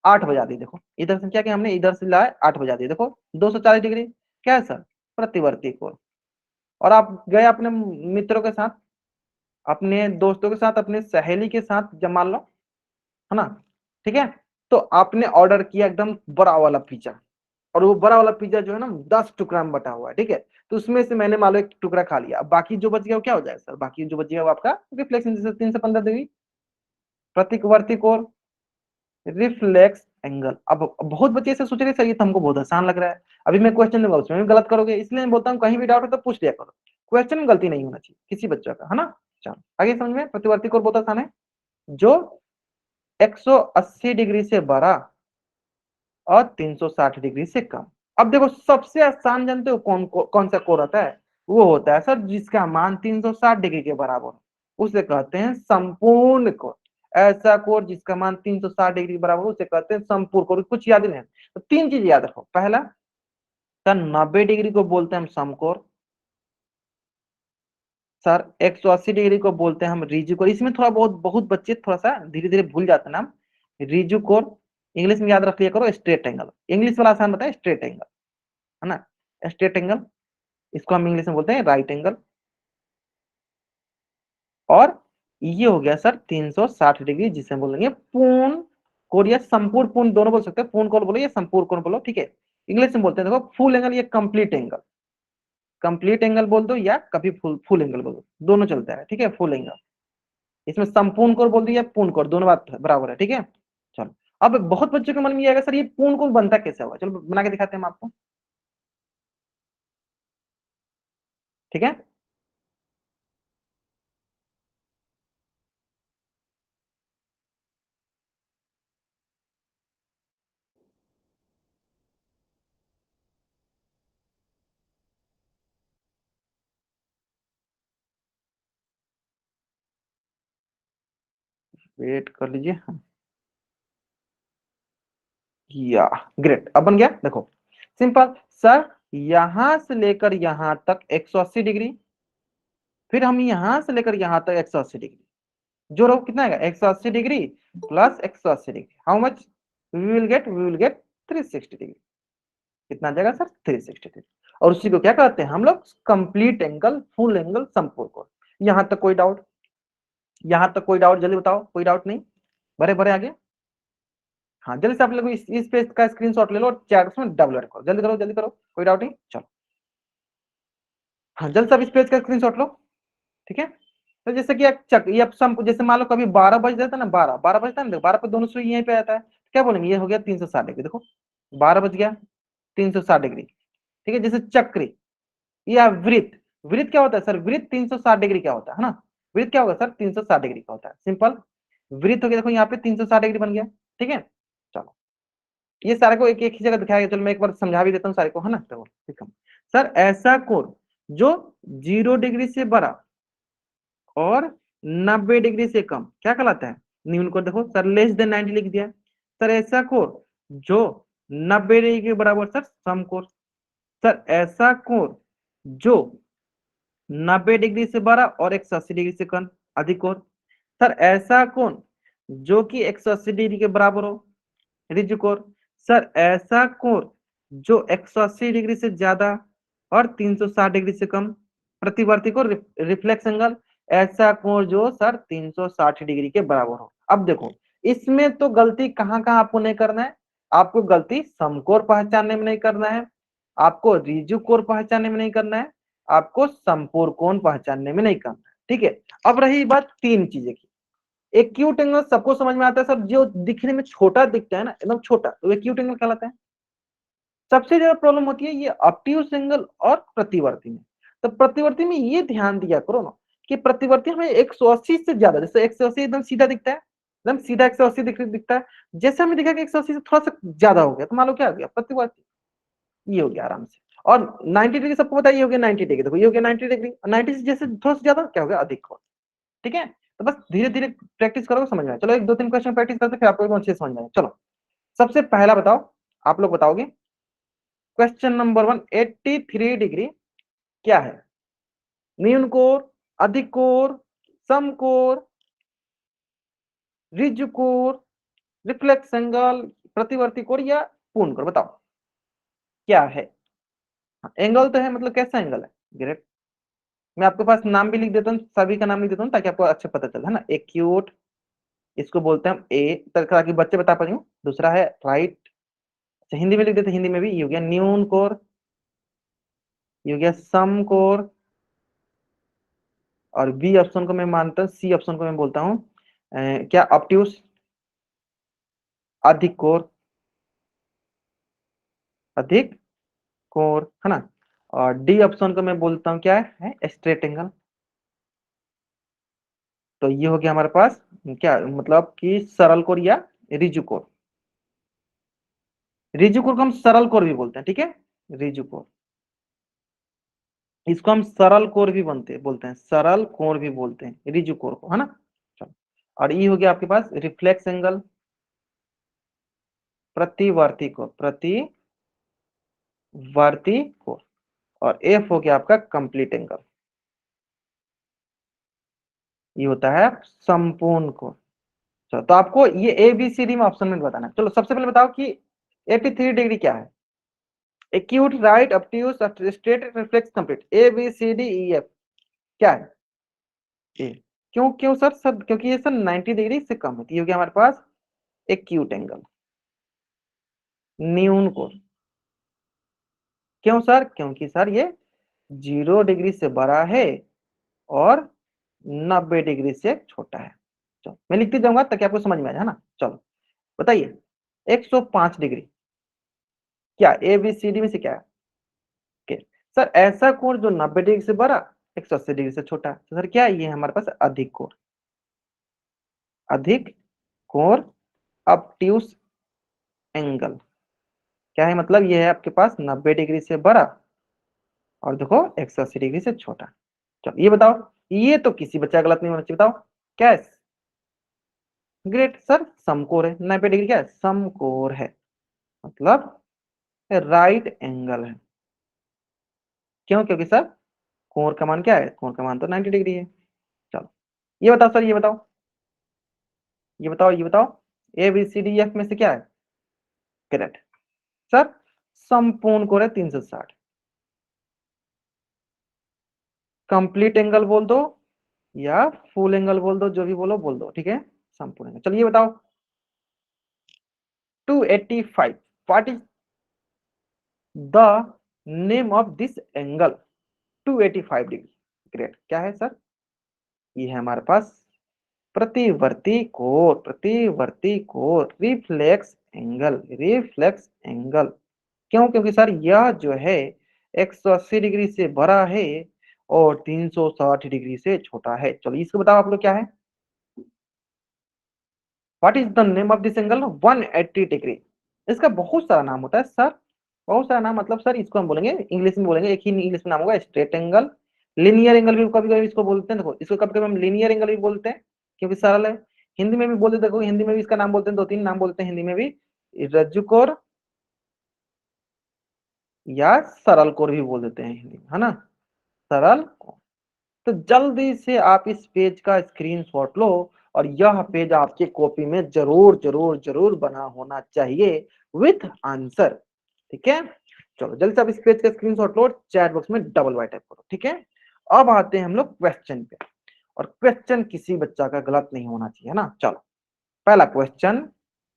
8 बजा दी, देखो इधर से क्या किया हमने, इधर से लाए 8 बजा दी, देखो 240 डिग्री क्या है सर, प्रतिवर्ती कोण। और आप गए अपने मित्रों के साथ, अपने दोस्तों के साथ, अपने सहेली के साथ, जब मान लो, है ना, ठीक है, तो आपने ऑर्डर किया एकदम बड़ा वाला पिज्जा, और वो बड़ा वाला पिज्जा जो है ना 10 टुकड़ा में बटा हुआ है, ठीक है। तो उसमें से मैंने मान लो एक टुकड़ा खा लिया, अब बाकी जो बच गया वो क्या हो जाएगा सर, बाकी जो बच गया वो आपका रिफ्लेक्शन, जैसे 315 डिग्री प्रतिवर्ती कोण, रिफ्लेक्स एंगल। अब बहुत बच्चे से सोच रहे सर ये तो हमको बहुत आसान लग रहा है, अभी मैं क्वेश्चन दूंगा उसमें भी गलत करोगे, इसलिए मैं बोलता हूँ कहीं भी डाउट हो तो पूछ लिया करो, क्वेश्चन में गलती नहीं होना चाहिए किसी बच्चों का, है ना। चलो आगे समझ में, प्रतिवर्ती कोण बहुत आसान है, जो 180 डिग्री से बड़ा और 360 डिग्री से कम। अब देखो सबसे आसान जानते हो कौन सा कोण होता है, वो होता है सर जिसका मान 360 डिग्री के बराबर हो, उसे कहते हैं संपूर्ण कोण। ऐसा कोण जिसका मान 360 डिग्री के बराबर उसे कहते हैं संपूर्ण कोण। कुछ याद नहीं है तो 3 चीज याद रखो, पहला सर 90 डिग्री को बोलते हैं हम समकोण, सर 180 डिग्री को बोलते हैं हम रिजु कोण। इसमें थोड़ा बहुत बहुत बच्चे थोड़ा सा धीरे धीरे भूल जाते हैं नाम, रिजु कोण इंग्लिश में याद रख लिया करो, स्ट्रेट एंगल, इंग्लिश वाला आसान बताए, स्ट्रेट एंगल, है ना, स्ट्रेट एंगल, इसको हम इंग्लिश में बोलते हैं राइट एंगल। और ये हो गया सर 360 डिग्री, जिसे बोलेंगे पूर्ण कोण या संपूर्ण, पूर्ण दोनों बोल सकते हैं, पूर्ण कोण बोलो या संपूर्ण कोण बोलो, ठीक है। इंग्लिश में बोलते हैं देखो फुल एंगल या कंप्लीट एंगल, कंप्लीट एंगल बोल दो या कभी फुल फुल एंगल बोल दो, दोनों चलता है, ठीक है, फुल एंगल। इसमें संपूर्ण कोण बोल दो या पूर्ण कोण, दोनों बात बराबर है, ठीक है। चलो अब बहुत बच्चों के मन में ये आएगा सर ये पूर्ण कोण बनता कैसे होगा, चलो बना के दिखाते हैं हम आपको, ठीक है। वेट कर लीजिए, हाँ, या ग्रेट, अब बन गया, देखो सिंपल सर, यहां से लेकर यहां तक 180 डिग्री, फिर हम यहां से लेकर यहां तक 180 डिग्री, जोड़ो कितना आएगा, 180 degree plus 180 degree, how much, we will get 360 degree. कितना आ जाएगा सर, 360 डिग्री। और उसी को क्या कहते हैं हम लोग, कंप्लीट एंगल, फुल एंगल, संपूर्ण कोण। यहां तक कोई डाउट, यहां तक कोई डाउट, जल्दी बताओ, कोई डाउट नहीं, बड़े बड़े आगे। हाँ जल्दी से आप लोग इस पेज का स्क्रीनशॉट ले लो और चैट उसमें डबल करो, जल्दी करो जल्दी करो, कोई डाउट नहीं, चलो। हाँ जल्दी से आप इस पेज का स्क्रीनशॉट लो, ठीक है। तो जैसे कि एक चक ये सम, जैसे मान लो कभी 12 बज जाता है ना, 12 बजता है ना, 12 पे दोनों सुई यहीं पे आता है, क्या बोलेंगे, ये हो गया 360 डिग्री, देखो 12 बज गया 360 डिग्री, ठीक है। जैसे चक्र या वृत्त, वृत्त क्या होता है सर, वृत्त 360 डिग्री क्या होता है ना, वृत्त क्या होगा सर 360 डिग्री का होता है, सिंपल। वृत्त हो गया, देखो यहाँ पे 360 डिग्री बन गया, ठीक है। चलो ये सारे को एक एक ही जगह दिखाया गया, चलो मैं एक बार समझा भी देता हूँ सारे को, है ना। तो ठीक है सर, ऐसा कोण जो 0 डिग्री से बड़ा और 90 डिग्री से कम क्या कहलाता है, न्यून कोण। देखो सर लेस देन 90 लिख दिया, सर ऐसा कोण जो 90 डिग्री के बराबर सर समकोण, सर ऐसा कोण जो 90 डिग्री से बड़ा और 180 डिग्री से कम अधिक कोण, सर ऐसा कोण जो कि 180 डिग्री के बराबर हो, रिजु कोण। सर ऐसा कोण जो 180 डिग्री से ज्यादा और 360 डिग्री से कम, प्रतिवर्ती कोण, रिफ्लेक्स एंगल, ऐसा कोण जो सर 360 डिग्री के बराबर हो। अब देखो इसमें तो गलती कहाँ कहाँ आपको नहीं करना है, आपको गलती समकोण पहचानने में नहीं करना है, आपको रिजु कोण पहचानने में नहीं करना है, आपको समपूर्ण कोण पहचानने में नहीं करना है। ठीक है, अब रही बात तीन चीजें की। एक्यूट एंगल सबको समझ में आता है सर, जो दिखने में छोटा दिखता है ना, एकदम छोटा, तो एक्यूट एंगल कहलाता है। सबसे ज्यादा प्रॉब्लम होती है ये ऑब्ट्यूज एंगल और प्रतिवर्ती में। तो प्रतिवर्ती में ये ध्यान दिया करो ना कि प्रतिवर्ती हमें 180 से ज्यादा, जैसे 180 एकदम सीधा दिखता है, एकदम सीधा 180 दिखता है, जैसे हमें दिखा कि 180 से थोड़ा सा ज्यादा हो गया, तो मान लो क्या हो गया, प्रतिवर्ती। ये हो गया आराम से। और 90 डिग्री सबको पता है, ये हो गया 90 डिग्री, देखो ये हो गया 90 डिग्री, 90 से जैसे थोड़ा सा ज्यादा क्या हो गया, अधिक हो। ठीक है, तो बस धीरे धीरे प्रैक्टिस करोगे समझ में आए। चलो एक दो तीन क्वेश्चन प्रैक्टिस करते फिर आपको अच्छे से समझ में आए। चलो सबसे पहला बताओ, आप लोग बताओगे क्वेश्चन नंबर 1, 83 डिग्री क्या है? न्यून कोण, अधिक कोण, समकोण, रिजु कोण, रिफ्लेक्स एंगल, प्रतिवर्ती कोण या पूर्ण कोण, बताओ क्या है? एंगल तो है, मतलब कैसा एंगल है? ग्रेट। मैं आपके पास नाम भी लिख देता हूँ, सभी का नाम लिख देता हूँ ताकि आपको अच्छे पता चले, है ना। एक्यूट, इसको बोलते हैं हम ए, ताकि बच्चे बता पाए। दूसरा है राइट, हिंदी में लिख देते, हिंदी में भी ये हो गया न्यून कोण, ये हो गया सम कोण, और बी ऑप्शन को मैं मानता हूँ, सी ऑप्शन को मैं बोलता हूँ क्या, ऑब्ट्यूज, अधिक कोण, अधिक कोण, है ना। और डी ऑप्शन को मैं बोलता हूँ क्या है, स्ट्रेट एंगल। तो ये हो गया हमारे पास क्या, मतलब कि सरल कोण या रिजु कोण। रिजु कोण को हम सरल कोण भी बोलते हैं, ठीक है, रिजु कोण। इसको हम सरल कोण भी बोलते हैं, सरल कोण भी बोलते हैं रिजु कोण को, है ना। चलो, और ये हो गया आपके पास रिफ्लेक्स एंगल, प्रतिवर्ती कोण, प्रतिवर्ती कोण। और एफ हो गया आपका कंप्लीट एंगल, ये होता है संपूर्ण कोण। चलो तो आपको ये ए बी सी डी में ऑप्शन में बताना है। चलो सबसे पहले बताओ कि 83 डिग्री क्या है? Acute, right, obtuse, straight, reflex, complete, A B C D E F, क्या है? ए। क्यों क्यों सर? सर क्योंकि ये सर 90 डिग्री से कम है, तो ये हो गया हमारे पास एक्यूट एंगल, न्यून कोण। क्यों सर? क्योंकि सर ये 0 डिग्री से बड़ा है और 90 डिग्री से छोटा है। चलो मैं लिखते जाऊंगा ताकि आपको समझ में आ जाए, है ना। चलो बताइए 105 डिग्री क्या, ए बी सी डी में से क्या है? Okay. सर ऐसा कोण जो 90 डिग्री से बड़ा, 180 डिग्री से छोटा, तो सर क्या है? ये हमारे पास अधिक कोण, अधिक कोण, ऑब्ट्यूज एंगल। क्या है मतलब? ये है आपके पास 90 डिग्री से बड़ा और देखो 180 डिग्री से छोटा। चलो ये बताओ, ये तो किसी बच्चा गलत नहीं होना चाहिए, बताओ क्या है? ग्रेट सर, समकोण है। 90 डिग्री क्या है? समकोण है, मतलब राइट एंगल है। क्यों? क्योंकि सर कोण का मान क्या है? कोण का मान तो 90 डिग्री है। चलो ये बताओ सर, ये बताओ, ये बताओ, ये बताओ, A B C D F में से क्या है? करेक्ट सर, संपूर्ण कोण है 360। कंप्लीट एंगल बोल दो या फुल एंगल बोल दो, जो भी बोलो बोल दो, ठीक है, संपूर्ण एंगल। चलिए बताओ 285, what is the name of this angle? 285 degree, great, क्या है सर? ये है हमारे पास प्रतिवर्ती कोण, प्रतिवर्ती कोण, रिफ्लेक्स एंगल, रिफ्लेक्स एंगल। क्यों? क्योंकि सर यह जो है 180 डिग्री से बड़ा है और 360 डिग्री से छोटा है। चलो इसको बताओ आप लोग क्या है? What is the name of this angle? 180 degree. इसका बहुत सारा नाम होता है सर, बहुत सारा नाम, मतलब सर इसको हम बोलेंगे इंग्लिश में, बोलेंगे एक ही इंग्लिश में नाम होगा, स्ट्रेट एंगल, लिनियर एंगल भी कभी कभी इसको बोलते हैं। देखो इसको कभी कभी हम लिनियर एंगल भी बोलते हैं क्योंकि सरल है। हिंदी में भी बोलते, देखो हिंदी में भी इसका नाम बोलते हैं, दो तीन नाम बोलते हैं हिंदी में भी, रज्जु कोण या सरल कोण भी बोल देते हैं हिंदी में, है ना, सरल कोण। तो जल्दी से आप इस पेज का स्क्रीनशॉट लो और यह पेज आपके कॉपी में जरूर जरूर जरूर बना होना चाहिए विथ आंसर। ठीक है, चलो जल्दी से आप इस पेज का स्क्रीनशॉट लो, चैट बॉक्स में डबल वाई टाइप करो। ठीक है, अब आते हैं हम लोग क्वेश्चन पे, और क्वेश्चन किसी बच्चा का गलत नहीं होना चाहिए ना। चलो पहला क्वेश्चन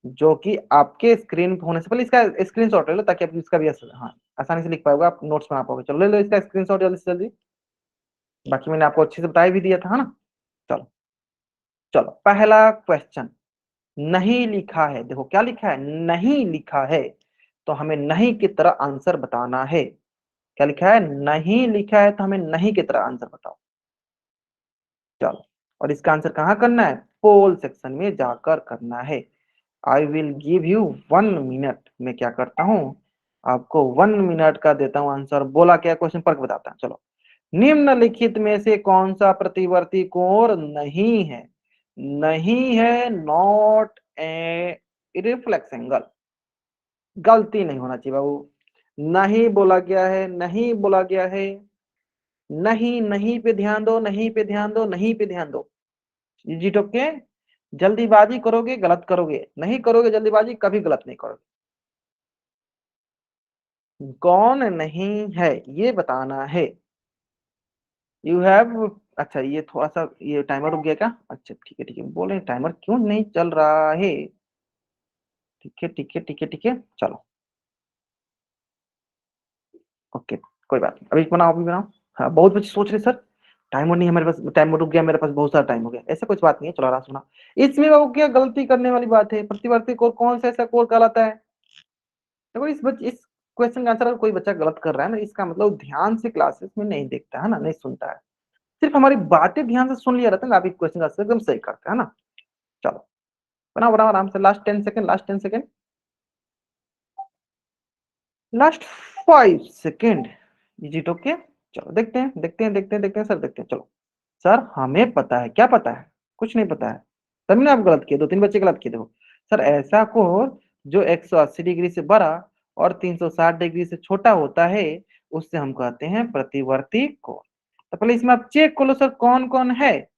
जो कि आपके स्क्रीन पे होने से पहले इसका स्क्रीनशॉट ले लो, ताकि आप इसका भी हाँ आसानी से लिख पाओगे, आप नोट्स बना पाओगे। चलो ले लो इसका स्क्रीनशॉट जल्दी से जल्दी, बाकी मैंने आपको अच्छे से बता भी दिया था, है ना। चलो चलो पहला क्वेश्चन, नहीं लिखा है, देखो क्या लिखा है, नहीं लिखा है, तो हमें नहीं की तरह आंसर बताना है। क्या लिखा है, नहीं लिखा है, तो हमें नहीं की तरह आंसर बताओ। चलो, और इसका आंसर कहाँ करना है, पोल सेक्शन में जाकर करना है। I will give you 1 minute, मैं क्या करता हूँ, आपको 1 मिनट का देता हूँ आंसर। बोला क्या क्वेश्चन पर बताता हूँ। चलो, निम्नलिखित में से कौन सा प्रतिवर्ती कोण नहीं है, नहीं है, नॉट ए रिफ्लेक्स एंगल। गलती नहीं होना चाहिए बाबू, नहीं बोला गया है, नहीं बोला गया है, नहीं नहीं पे ध्यान दो, नहीं पे ध्यान दो, नहीं पे ध्यान दो जी। टोके, जल्दीबाजी करोगे गलत करोगे, नहीं करोगे जल्दीबाजी कभी गलत नहीं करोगे। कौन नहीं है ये बताना है। यू हैव, अच्छा ये थोड़ा सा ये टाइमर रुक गया क्या, अच्छा ठीक है ठीक है, बोले टाइमर क्यों नहीं चल रहा है। ठीक है ठीक है ठीक है ठीक है, चलो ओके, कोई बात नहीं, अभी बनाओ अभी बनाओ। हाँ बहुत बच्चे सोच रहे सर टाइमर नहीं है मेरे पास, टाइमर रुक गया मेरे पास, बहुत सारा टाइम हो गया, ऐसा कुछ बात नहीं है, चलो आराम सुना। इसमें बाबू क्या गलती करने वाली बात है, प्रतिवर्ती कोण कौन सा ऐसा कोण कहलाता है। देखो इस क्वेश्चन का आंसर अगर कोई बच्चा गलत कर रहा है ना, इसका मतलब ध्यान से क्लासेस में नहीं देखता है ना, नहीं सुनता है, सिर्फ हमारी बातें ध्यान से सुन लिया रहता है ना, आप इस क्वेश्चन का आंसर एकदम सही करते हैं ना। चलो बनाओ बनाओ आराम से, last 10 second, last 10 second, last 5 second. जी ओके, चलो देखते हैं देखते हैं देखते हैं देखते हैं सर, देखते हैं। चलो सर हमें पता है, क्या पता है, कुछ नहीं पता है, तभी ना आप गलत किए, 2-3 बच्चे गलत किए। देखो सर, ऐसा कोण जो 180 डिग्री से बड़ा और 360 डिग्री से छोटा होता है, उससे हम कहते हैं प्रतिवर्ती कोण। तो पहले इसमें आप चेक कर लो सर कौन कौन है,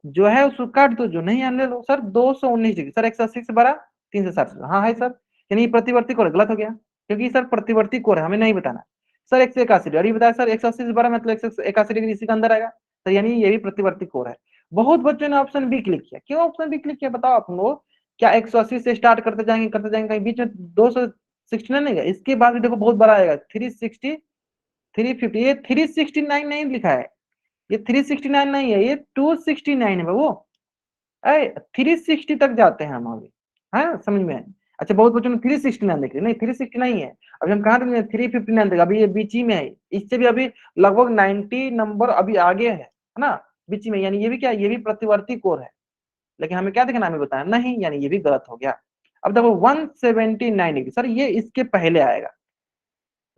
जो है उसको काट दो, जो नहीं है ले लो। सर 219 डिग्री, सर 180 से बड़ा, 360 से, हाँ है सर, यानी ये प्रतिवर्ती कोण गलत हो गया, क्योंकि सर प्रतिवर्ती कोण है, हमें नहीं बताना। सर 181 डिग्री बताया सर, 180 से बड़ा मतलब 181 डिग्री इसी के अंदर आएगा, तो यानी ये भी प्रतिवर्ती कोण है। बहुत बच्चों ने ऑप्शन बी क्लिक किया, क्यों ऑप्शन बी क्लिक किया बताओ आप लोग। क्या 180 से स्टार्ट करते जाएंगे कहीं बीच में 269 नहीं गया, इसके बाद भी देखो बहुत बड़ा आएगा, 360, 350, ये 369 नहीं लिखा है, ये 369 नहीं है, ये 269 है बाबू। अरे 360 तक जाते हैं हम अभी, हाँ समझ में। अच्छा बहुत बच्चों ने 369 देख लिया, नहीं 360 नहीं है, अभी हम कहाँ तक 359 तक, अभी ये बीच ही में है, इससे भी अभी लगभग 90 नंबर अभी आगे है ना, बीच में, यानी ये भी क्या, ये भी प्रतिवर्ती कोण है, लेकिन हमें क्या देखना, हमें बताया नहीं, यानी ये भी गलत हो गया। अब देखो 179 डिग्री, सर ये इसके पहले आएगा,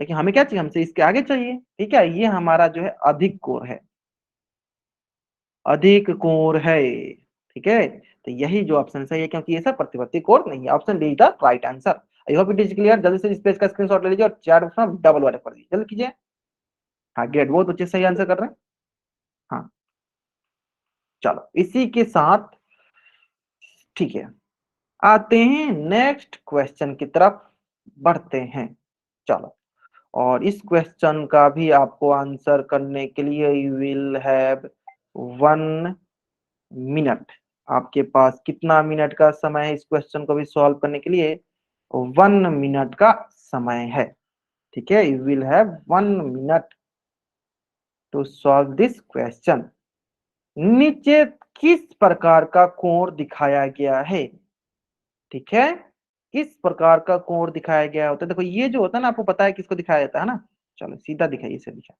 लेकिन हमें क्या चाहिए, हमसे इसके आगे चाहिए। ठीक है, ये हमारा जो है अधिक कोण है, अधिक कोण है। ठीक है, तो यही जो ऑप्शन सही है, क्योंकि ये सब प्रतिवर्ती कोण नहीं है, option D is the right answer. I hope it is clear, जल्दी से इस पेज का स्क्रीनशॉट ले लीजिए और चैट बॉक्स में डबल वाले कर दीजिए, जल्दी कीजिए। हाँ ग्रेट, बहुत अच्छे सही आंसर कर रहे हैं। हाँ चलो इसी के साथ, ठीक है, आते हैं नेक्स्ट क्वेश्चन की तरफ, बढ़ते हैं। चलो, और इस क्वेश्चन का भी आपको आंसर करने के लिए यू विल हैव 1 मिनट। आपके पास कितना मिनट का समय है इस क्वेश्चन को भी सॉल्व करने के लिए, 1 मिनट का समय है। ठीक है, you will have 1 minute to solve this question. नीचे किस प्रकार का कोण दिखाया गया है। ठीक है, किस प्रकार का कोण दिखाया गया होता है, देखो ये जो होता है ना, आपको पता है किसको दिखाया जाता है ना। चलो सीधा दिखाइए, इसे दिखाइए,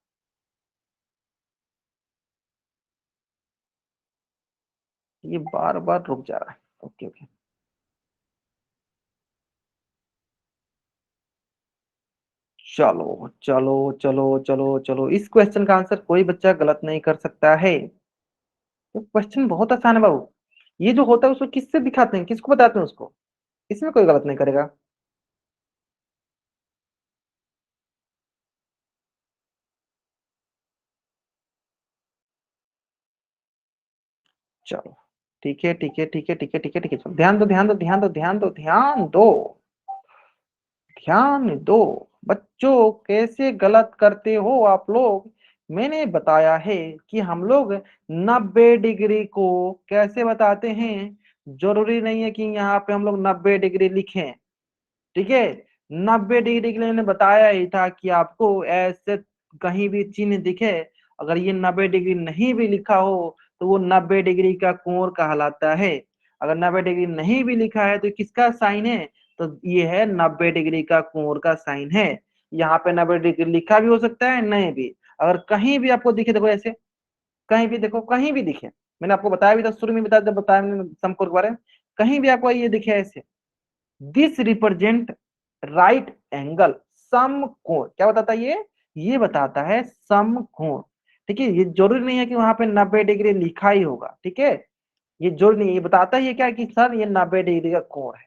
ये बार बार रुक जा रहा है। ओके ओके, चलो चलो चलो चलो चलो, इस क्वेश्चन का आंसर कोई बच्चा गलत नहीं कर सकता है, तो क्वेश्चन बहुत आसान है बाबू। ये जो होता है उसको किससे दिखाते हैं, किसको बताते हैं उसको, इसमें कोई गलत नहीं करेगा। चलो ठीक है ठीक है ठीक है ठीक है ठीक है ठीक है, चलो ध्यान दो ध्यान दो ध्यान दो ध्यान दो ध्यान दो ध्यान दो। बच्चों कैसे गलत करते हो आप लोग। मैंने बताया है कि हम लोग 90 डिग्री को कैसे बताते हैं। जरूरी नहीं है कि यहाँ पे हम लोग 90 डिग्री लिखें। ठीक है, 90 डिग्री के लिए मैंने बताया ही था कि आपको ऐसे कहीं भी चिन्ह दिखे, अगर ये 90 डिग्री नहीं भी लिखा हो तो वो 90 डिग्री का कोण कहलाता है। अगर 90 डिग्री नहीं भी लिखा है तो किसका साइन है, तो ये है 90 डिग्री का कोण का साइन है। यहाँ पे 90 डिग्री लिखा भी हो सकता है, नहीं भी। अगर कहीं भी आपको दिखे, देखो ऐसे कहीं भी देखो, कहीं भी दिखे, मैंने आपको बताया भी था शुरू में, बताया मैंने समकोण के बारे में। कहीं भी आपको ये दिखे ऐसे, दिस रिप्रेजेंट राइट एंगल समकोण, क्या बताता है ये बताता है समकोण। ठीक है, ये जरूरी नहीं है कि वहां पे 90 डिग्री लिखा ही होगा। ठीक है, ये जरूरी नहीं, ये बताता ही है क्या कि सर ये 90 डिग्री का कोण है।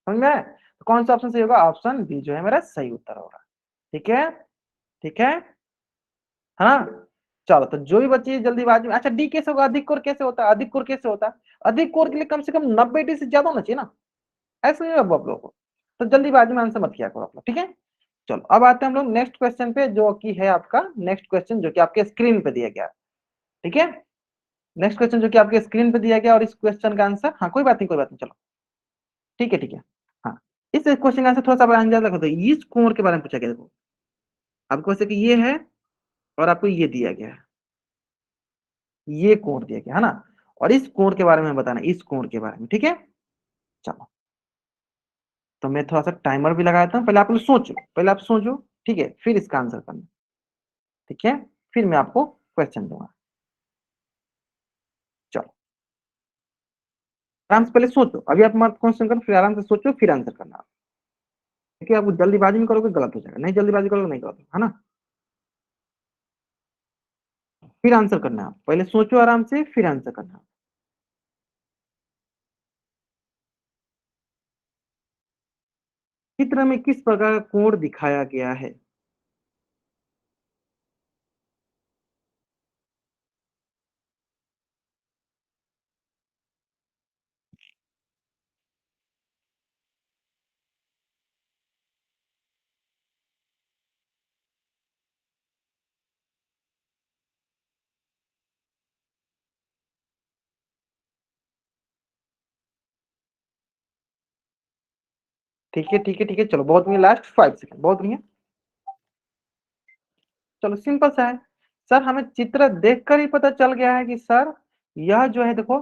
समझ में, तो कौन सा ऑप्शन सही होगा, ऑप्शन बी जो है मेरा सही उत्तर होगा। ठीक है, ठीक है ना। चलो, तो जो भी बच्चे जल्दीबाजी में, अच्छा डी कैसे होगा, अधिक कोण कैसे होता है, अधिक कोण कैसे होता है। अधिक कोण के लिए कम से कम 90 डिग्री से ज्यादा होना चाहिए ना, ऐसा नहीं होगा आप लोगों को। तो जल्दीबाजी में आंसर मत किया करो आप लोग, ठीक है। चलो अब आते हैं हम लोग नेक्स्ट क्वेश्चन पे, जो कि है आपका नेक्स्ट क्वेश्चन, जो कि आपके स्क्रीन पे दिया गया। ठीक है, नेक्स्ट क्वेश्चन जो कि आपके स्क्रीन पे दिया गया, और इस क्वेश्चन का आंसर, हाँ कोई बात नहीं कोई बात नहीं, चलो ठीक है ठीक है। हाँ, इस क्वेश्चन का आंसर थोड़ा सा अंदाजा रखो, तो इस कोण के बारे में पूछा गया। देखो आपको वैसे कि ये है, और आपको ये दिया गया है, ये कोण दिया गया है ना, और इस कोण के बारे में बताना, इस कोण के बारे में। ठीक है, चलो तो मैं थोड़ा सा टाइमर भी लगाता हूँ, पहले आप लोग सोचो, पहले आप सोचो, ठीक है, फिर इसका आंसर करना। ठीक है, फिर मैं आपको क्वेश्चन दूंगा। चलो आराम से पहले सोचो, अभी आप मत क्वेश्चन करो, फिर आराम से सोचो, फिर आंसर करना। क्योंकि आप जल्दीबाजी में करोगे गलत हो जाएगा, नहीं जल्दीबाजी करोगे नहीं गलत है ना। फिर आंसर करना है, पहले सोचो आराम से, फिर आंसर करना। चित्र में किस प्रकार का कोण दिखाया गया है। ठीक है ठीक है ठीक है, चलो बहुत बढ़िया, लास्ट 5 सेकंड, बहुत बढ़िया। चलो सिंपल सा है, सर हमें चित्र देखकर ही पता चल गया है कि सर यह जो है देखो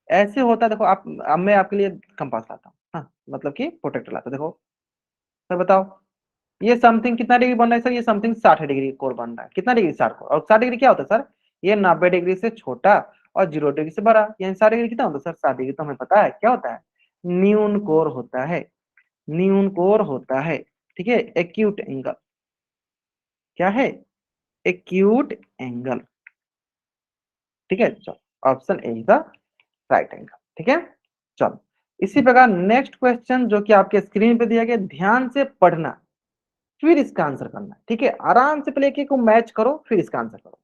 ऐसे होता है। देखो आप, अब मैं आपके लिए कंपास लाता हूँ, हाँ मतलब कि प्रोटेक्टर लाता हूँ। देखो सर बताओ, ये समथिंग कितना डिग्री बन रहा है सर, ये समथिंग 60 डिग्री कोण बन रहा है। कितना डिग्री, 60 कोण, और 60 डिग्री क्या होता है सर, ये 90 डिग्री से छोटा और 0 डिग्री से बड़ा, यानी 60 डिग्री कितना होता है सर, 60 डिग्री तो हमें पता है क्या होता है, न्यून कोण होता है, न्यून कोण होता है। ठीक है, एक्यूट एंगल, क्या है, एक्यूट एंगल। ठीक है, चलो option A is the right angle. ठीक है, चलो इसी प्रकार नेक्स्ट क्वेश्चन जो कि आपके स्क्रीन पे दिया गया, ध्यान से पढ़ना, फिर इसका आंसर करना। ठीक है, आराम से प्ले को मैच करो, फिर इसका आंसर करो।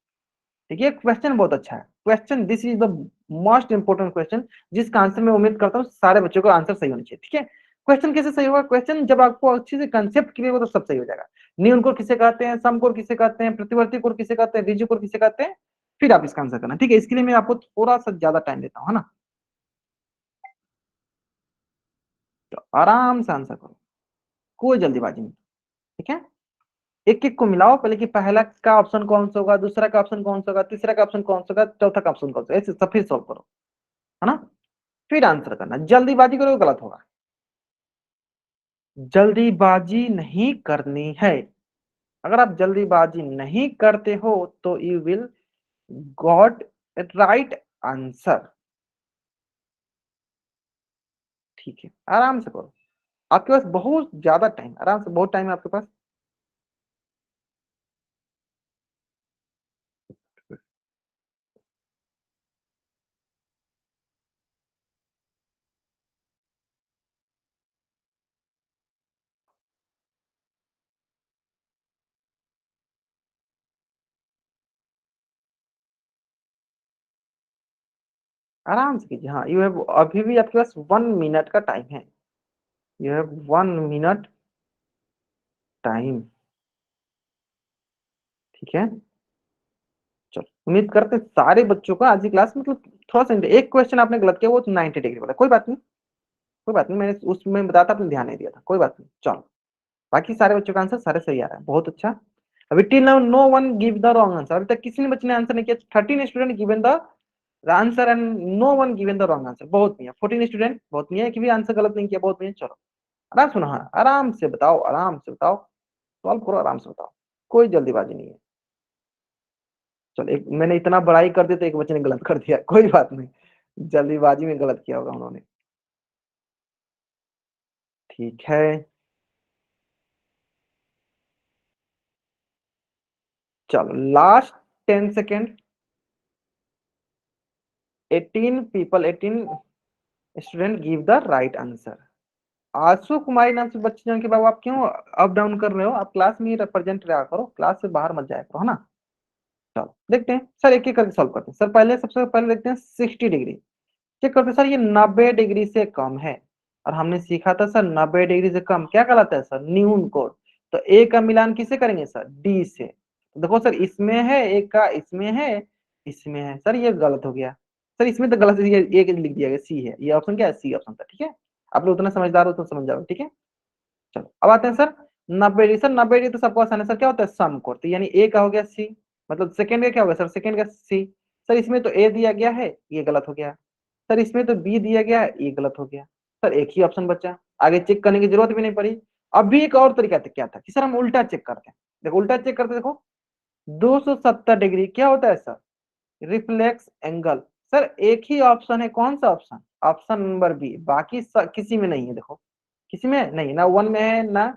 ठीक है, क्वेश्चन बहुत अच्छा है, question this is the most important question, जिसका आंसर मैं उम्मीद करता हूँ सारे बच्चों को आंसर सही होना चाहिए। ठीक है, क्वेश्चन कैसे सही होगा, क्वेश्चन जब आपको अच्छे से कंसेप्ट क्लियर हो तो सब सही हो जाएगा। न्यून कोण किसे कहते हैं, समकोण किसे कहते हैं, प्रतिवर्ती कोण किसे कहते हैं, ऋजु कोण किसे कहते हैं, फिर आप इसका आंसर करना। ठीक है, इसके लिए मैं आपको थोड़ा सा ज्यादा टाइम देता हूँ, है ना। तो आराम से आंसर करो, कोई जल्दीबाजी नहीं। ठीक है, एक एक को मिलाओ पहले कि पहला का ऑप्शन कौन सा होगा, दूसरा का ऑप्शन कौन सा होगा, तीसरा का ऑप्शन कौन सा होगा, चौथा का ऑप्शन कौन सा, ऐसे सब फिर सॉल्व करो, है ना। फिर आंसर करना, जल्दीबाजी करो गलत होगा। जल्दीबाजी नहीं करनी है, अगर आप जल्दीबाजी नहीं करते हो तो you will got right answer. ठीक है, आराम से करो, आपके पास बहुत ज्यादा टाइम, आराम से, बहुत टाइम है आपके पास। आराम से कीजिए। हाँ, यू हैव, अभी भी आपके पास 1 मिनट का टाइम है। You have 1 minute time. ठीक है, चलो उम्मीद करते हैं सारे बच्चों का आज की क्लास मतलब थोड़ा सा एक क्वेश्चन आपने गलत किया, वो 90 डिग्री वाला, कोई बात नहीं, कोई बात नहीं, मैंने उसमें बताया था, आपने ध्यान नहीं दिया था, कोई बात नहीं। चलो, बाकी सारे बच्चों का आंसर सारे सही आ रहा है, बहुत अच्छा। अभी till now no one give the wrong answer, अभी तक किसी ने बच्चे ने आंसर नहीं किया। 13 student given the answer and no one given the wrong answer, बहुत बढ़िया। 14 स्टूडेंट, बहुत बढ़िया, एक भी आंसर गलत नहीं किया, बहुत बढ़िया। चलो आराम सुनो, हाँ आराम से बताओ, आराम से बताओ, सॉल्व करो, आराम से बताओ, कोई जल्दीबाजी नहीं है। चलो, एक मैंने इतना बड़ाई कर दिया तो एक बच्चे ने गलत कर दिया, कोई बात नहीं, जल्दीबाजी में गलत किया होगा उन्होंने। ठीक है, चलो last 10 second. 18 student give the right answer. आंसू कुमारी नाम से बच्चे जान के बाबू, आप क्यों अप डाउन कर रहे हो? आप क्लास में ही रिप्रेजेंट रहा करो, क्लास से बाहर मत जाया करो, है ना। चलो देखते हैं सर, एक एक करके सॉल्व करते हैं सर। पहले सबसे पहले देखते हैं 60 डिग्री, चेक करते हैं सर, ये 90 डिग्री से कम है, और हमने सीखा था सर 90 डिग्री से कम क्या कहलाता है सर, न्यून कोण। तो ए का मिलान किससे करेंगे सर, डी से। तो देखो सर, इसमें है एक का, इसमें है, इसमें है, सर ये गलत हो गया। सर इसमें तो गलत, ये एक लिख दिया गया, सी है, ये ऑप्शन क्या है, सी ऑप्शन था। ठीक है, आप लोग उतना समझदार हो तो समझ जाओ। ठीक है, चलो अब आते हैं सर 90 डिग्री। सर 90 डिग्री तो सबको आसान है सर, क्या होता है समकोण, तो यानी ए का हो गया सी, मतलब सेकंड का क्या होगा सर, सेकंड का सी। सर इसमें तो ए दिया गया है, ये गलत हो गया। सर इसमें तो बी दिया गया है, ये गलत हो गया। सर एक ही ऑप्शन बचा, आगे चेक करने की जरूरत भी नहीं पड़ी। अब भी एक और तरीका था, क्या था कि सर हम उल्टा चेक करते हैं। देखो उल्टा चेक करते, देखो 270 डिग्री क्या होता है सर, रिफ्लेक्स एंगल। सर एक ही ऑप्शन है, कौन सा ऑप्शन, ऑप्शन नंबर बी, बाकी किसी में नहीं है। देखो किसी में नहीं, ना वन में है, ना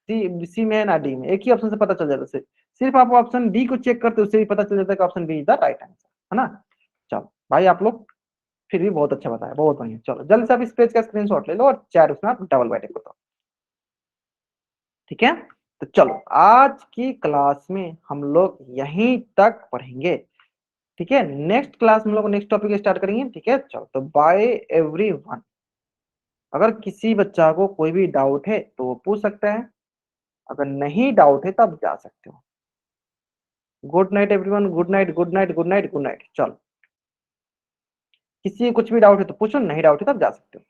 सी में है, ना डी में, एक ही ऑप्शन से पता चल जाता है। सिर्फ आप ऑप्शन डी को चेक करते उससे भी पता चल जाता है कि option B is the right answer, है ना। चलो भाई, आप लोग फिर भी बहुत अच्छा बताया, बहुत बढ़िया। चलो जल्द से आप इस पेज का स्क्रीनशॉट ले लो और चैट उसमें आप डबल बाइटिंग कर दो। ठीक है, तो चलो आज की क्लास में हम लोग यहीं तक पढ़ेंगे। ठीक है, नेक्स्ट क्लास में हम लोग नेक्स्ट टॉपिक स्टार्ट करेंगे। ठीक है, चलो तो बाय एवरीवन। अगर किसी बच्चा को कोई भी डाउट है तो वो पूछ सकता है, अगर नहीं डाउट है तब जा सकते हो। Good night everyone, good night, good night, good night, good night. चलो, किसी को कुछ भी डाउट है तो पूछो, नहीं डाउट है तब जा सकते हो।